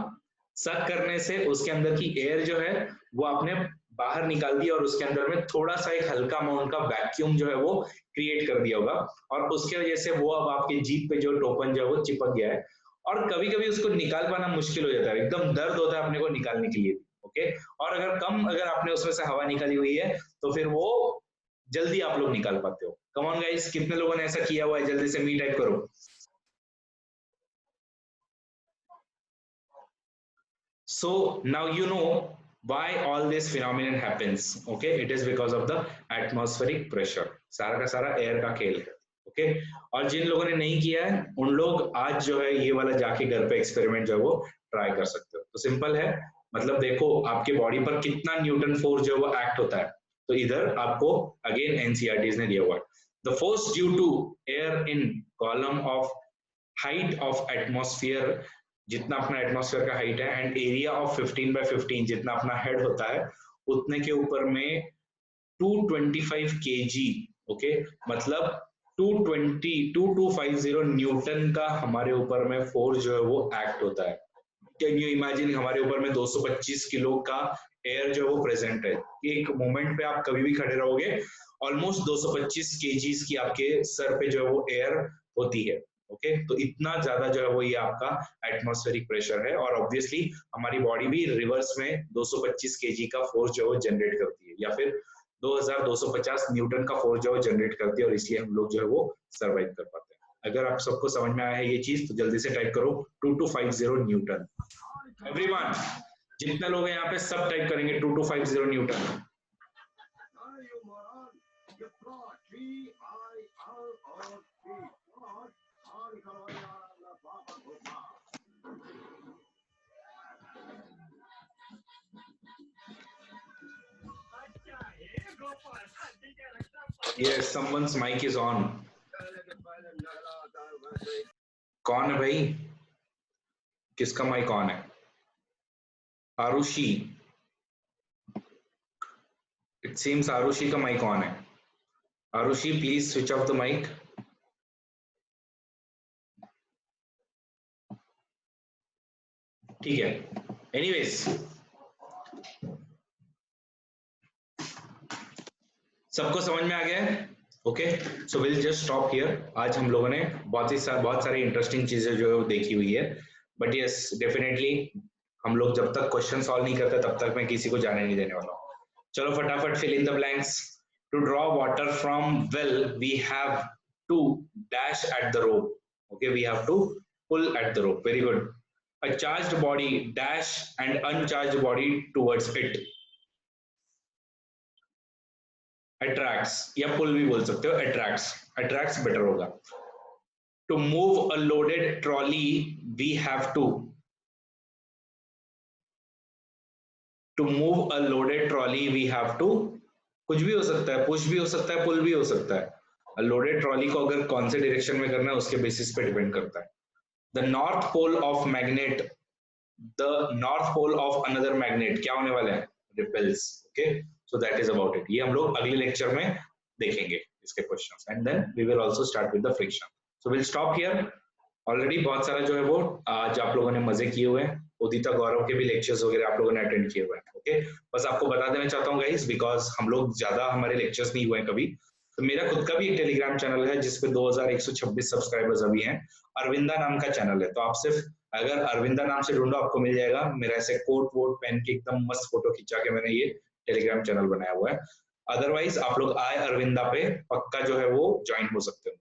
सक करने से उसके अंदर की एयर जो है वो आपने बाहर निकाल दी और उसके अंदर में थोड़ा सा एक हल्का अमाउंट का वैक्यूम जो है वो क्रिएट कर दिया होगा, और उसके वजह से वो अब आपके जीभ पे जो टोपन जो है वो चिपक गया है, और कभी कभी उसको निकाल पाना मुश्किल हो जाता है, एकदम दर्द होता है अपने को निकालने के लिए, ओके. और अगर आपने उसमें से हवा निकाली हुई है तो फिर वो जल्दी आप लोग निकाल पाते हो. कम ऑन गाइस, कितने लोगों ने ऐसा किया हुआ है? जल्दी से मी टाइप करो. So now you know why all this phenomenon happens. Okay, it is because of the atmospheric pressure. सारा का सारा एयर का खेल है. ओके, और जिन लोगों ने नहीं किया है उन लोग आज जो है ये वाला जाके घर पे एक्सपेरिमेंट जो है वो ट्राई कर सकते हो. तो सिंपल है, मतलब देखो आपके बॉडी पर कितना न्यूटन फोर्स जो है वो एक्ट होता है. तो इधर आपको अगेन एनसीईआरटीज ने दिया हुआ है. The force due to air in column of height of atmosphere, जितना अपना एटमॉस्फेयर का हाइट है, एंड एरिया ऑफ 15/15 जितना अपना हेड होता है, उतने के ऊपर में 225 kg. ओके, मतलब 2250 न्यूटन का हमारे ऊपर में फोर्स जो है वो एक्ट होता है. कैन यू इमेजिन, हमारे ऊपर में 225 किलो का एयर जो है वो प्रेजेंट है. एक मोमेंट पे आप कभी भी खड़े रहोगे, ऑलमोस्ट 225 kg की आपके सर पे जो है वो एयर होती है. ओके, तो इतना ज्यादा जो है वो ये आपका एटमॉस्फेरिक प्रेशर है, और ऑब्वियसली हमारी बॉडी भी रिवर्स में 225 kg का फोर्स जो है वो जनरेट करती है, या फिर 2250 न्यूटन का फोर्स जो है वो जनरेट करती है, और इसलिए हम लोग जो है वो सर्वाइव कर पाते हैं. अगर आप सबको समझ में आया है ये चीज तो जल्दी से टाइप करो 2250 न्यूटन. एवरीवन, जितने लोग हैं यहाँ पे सब टाइप करेंगे 2250 Newton. Yes, someone's mic is on. कौन है भाई? किसका माइक ऑन है? आरुषि. It seems आरुषि का माइक ऑन है. Arushi, please switch off the mic. ठीक है. एनीवेज, सबको समझ में आ गया है? Okay, so will just stop here. आज हम लोगों ने बहुत सारी इंटरेस्टिंग चीजें जो है वो देखी हुई है, बट यस डेफिनेटली हम लोग जब तक क्वेश्चन सॉल्व नहीं करते तब तक मैं किसी को जाने नहीं देने वाला हूँ. चलो फटाफट fill in the blanks. To draw water from well we have to dash at the rope. Okay, we have to pull at the rope. Very good. A charged body dash and uncharged body towards it. Attracts, या pull भी बोल सकते हो. Attracts better होगा. To move a loaded trolley we have to. To move a loaded trolley we have to. कुछ भी हो सकता है, push भी हो सकता है, pull भी हो सकता है. लोडेड ट्रॉली को अगर कौन से डायरेक्शन में करना है उसके बेसिस पे डिपेंड करता है. The north pole of magnet, the north pole of another magnet क्या होने वाला है? Repels. Okay, so that is about it. ये हम लोग अगले लेक्चर में देखेंगे इसके questions, and then we will also start with the friction. So we'll stop here. Already बहुत सारा जो है वो आज आप लोगों ने मजे किए हुए हैं. उदिता गौरव के भी लेक्चर्स वगैरह आप लोगों ने अटेंड किए हुए हैं. ओके, बस आपको बता देना चाहता हूँ गाइस, बिकॉज हम लोग ज्यादा हमारे लेक्चर्स नहीं हुए हैं कभी. तो मेरा खुद का भी एक टेलीग्राम चैनल है जिसपे 2126 सब्सक्राइबर्स अभी हैं. अरविंदा नाम का चैनल है, तो आप सिर्फ अगर अरविंदा नाम से ढूंढो आपको मिल जाएगा. मेरा ऐसे कोट वोट पहन के एकदम मस्त फोटो खिंचा के मैंने ये टेलीग्राम चैनल बनाया हुआ है. अदरवाइज आप लोग आए अरविंदा पे पक्का जो है वो ज्वाइन हो सकते हो.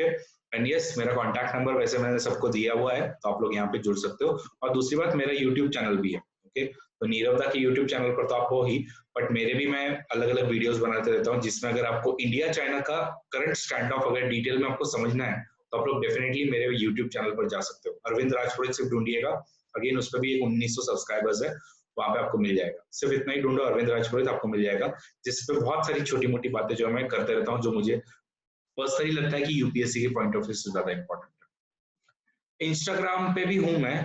ओके। एंड यस, मेरा कॉन्टैक्ट नंबर वैसे मैंने सबको दिया हुआ है, तो आप लोग यहाँ पे जुड़ सकते हो। और दूसरी बात, मेरा यूट्यूब चैनल भी है, ओके। तो नीरव दा के यूट्यूब चैनल पर तो आप हो ही, बट मेरे भी मैं अलग अलग वीडियोस बनाते रहता हूँ, जिसमें अगर आपको इंडिया चाइना का करंट स्टैंड ऑफ अगर डिटेल में आपको समझना है, तो आप लोग डेफिनेटली मेरे यूट्यूब चैनल पर जा सकते हो। अरविंद राजपुरोहित सिर्फ ढूंढिएगा, अगेन उस पर भी 1900 सब्सक्राइबर्स है, वहां पे आपको मिल जाएगा। सिर्फ इतना ही ढूंढो, अरविंद राजपुरोहित, आपको मिल जाएगा, जिसपे बहुत सारी छोटी मोटी बातें जो मैं करते रहता हूँ, जो मुझे पर्सनली लगता है कि यूपीएससी के पॉइंट ऑफ व्यू से ज्यादा इंपॉर्टेंट है। इंस्टाग्राम पे भी हूँ मैं,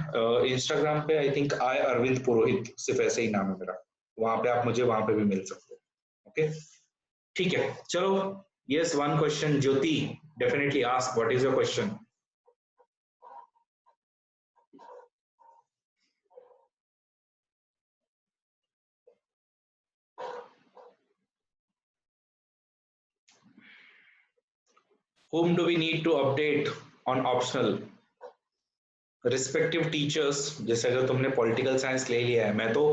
इंस्टाग्राम पे आई थिंक आई अरविंद पुरोहित, सिर्फ ऐसे ही नाम है मेरा, वहां पे आप मुझे वहां पे भी मिल सकते हो। ओके, ठीक है, चलो। Yes, one question, Jyoti, definitely ask, what is your question? Whom do we need to update on optional? Respective teachers. जैसे अगर तुमने पॉलिटिकल साइंस ले लिया है, मैं तो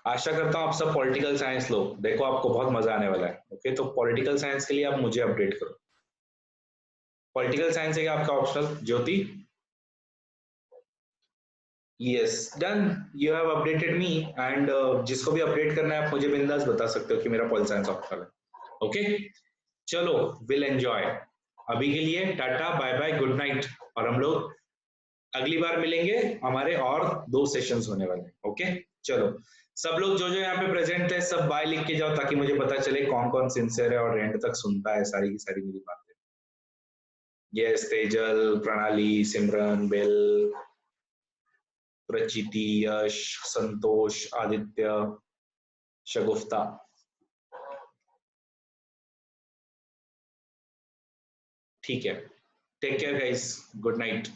आशा करता हूँ आप सब पॉलिटिकल साइंस लो, देखो आपको बहुत मजा आने वाला है। ओके, तो पॉलिटिकल साइंस के लिए आप मुझे अपडेट करो। पॉलिटिकल साइंस है क्या आपका optional, Jyoti? Yes, done, you have updated me. And जिसको भी अपडेट करना है आप मुझे बिंदास बता सकते हो कि मेरा पॉल साइंस ऑप्शनल है। ओके, चलो, विल एंजॉय। अभी के लिए tata bye bye, good night, और हम लोग अगली बार मिलेंगे, हमारे और 2 सेशंस होने वाले हैं। ओके, चलो, सब लोग जो जो यहाँ पे प्रेजेंट है सब बाय लिख के जाओ, ताकि मुझे पता चले कौन कौन सिंसियर है और एंड तक सुनता है सारी की सारी मेरी बातें। यस, तेजल, प्रणाली, सिमरन, बेल, प्रचिति, यश, संतोष, आदित्य, शगुफ्ता। ठीक है, take care guys, good night.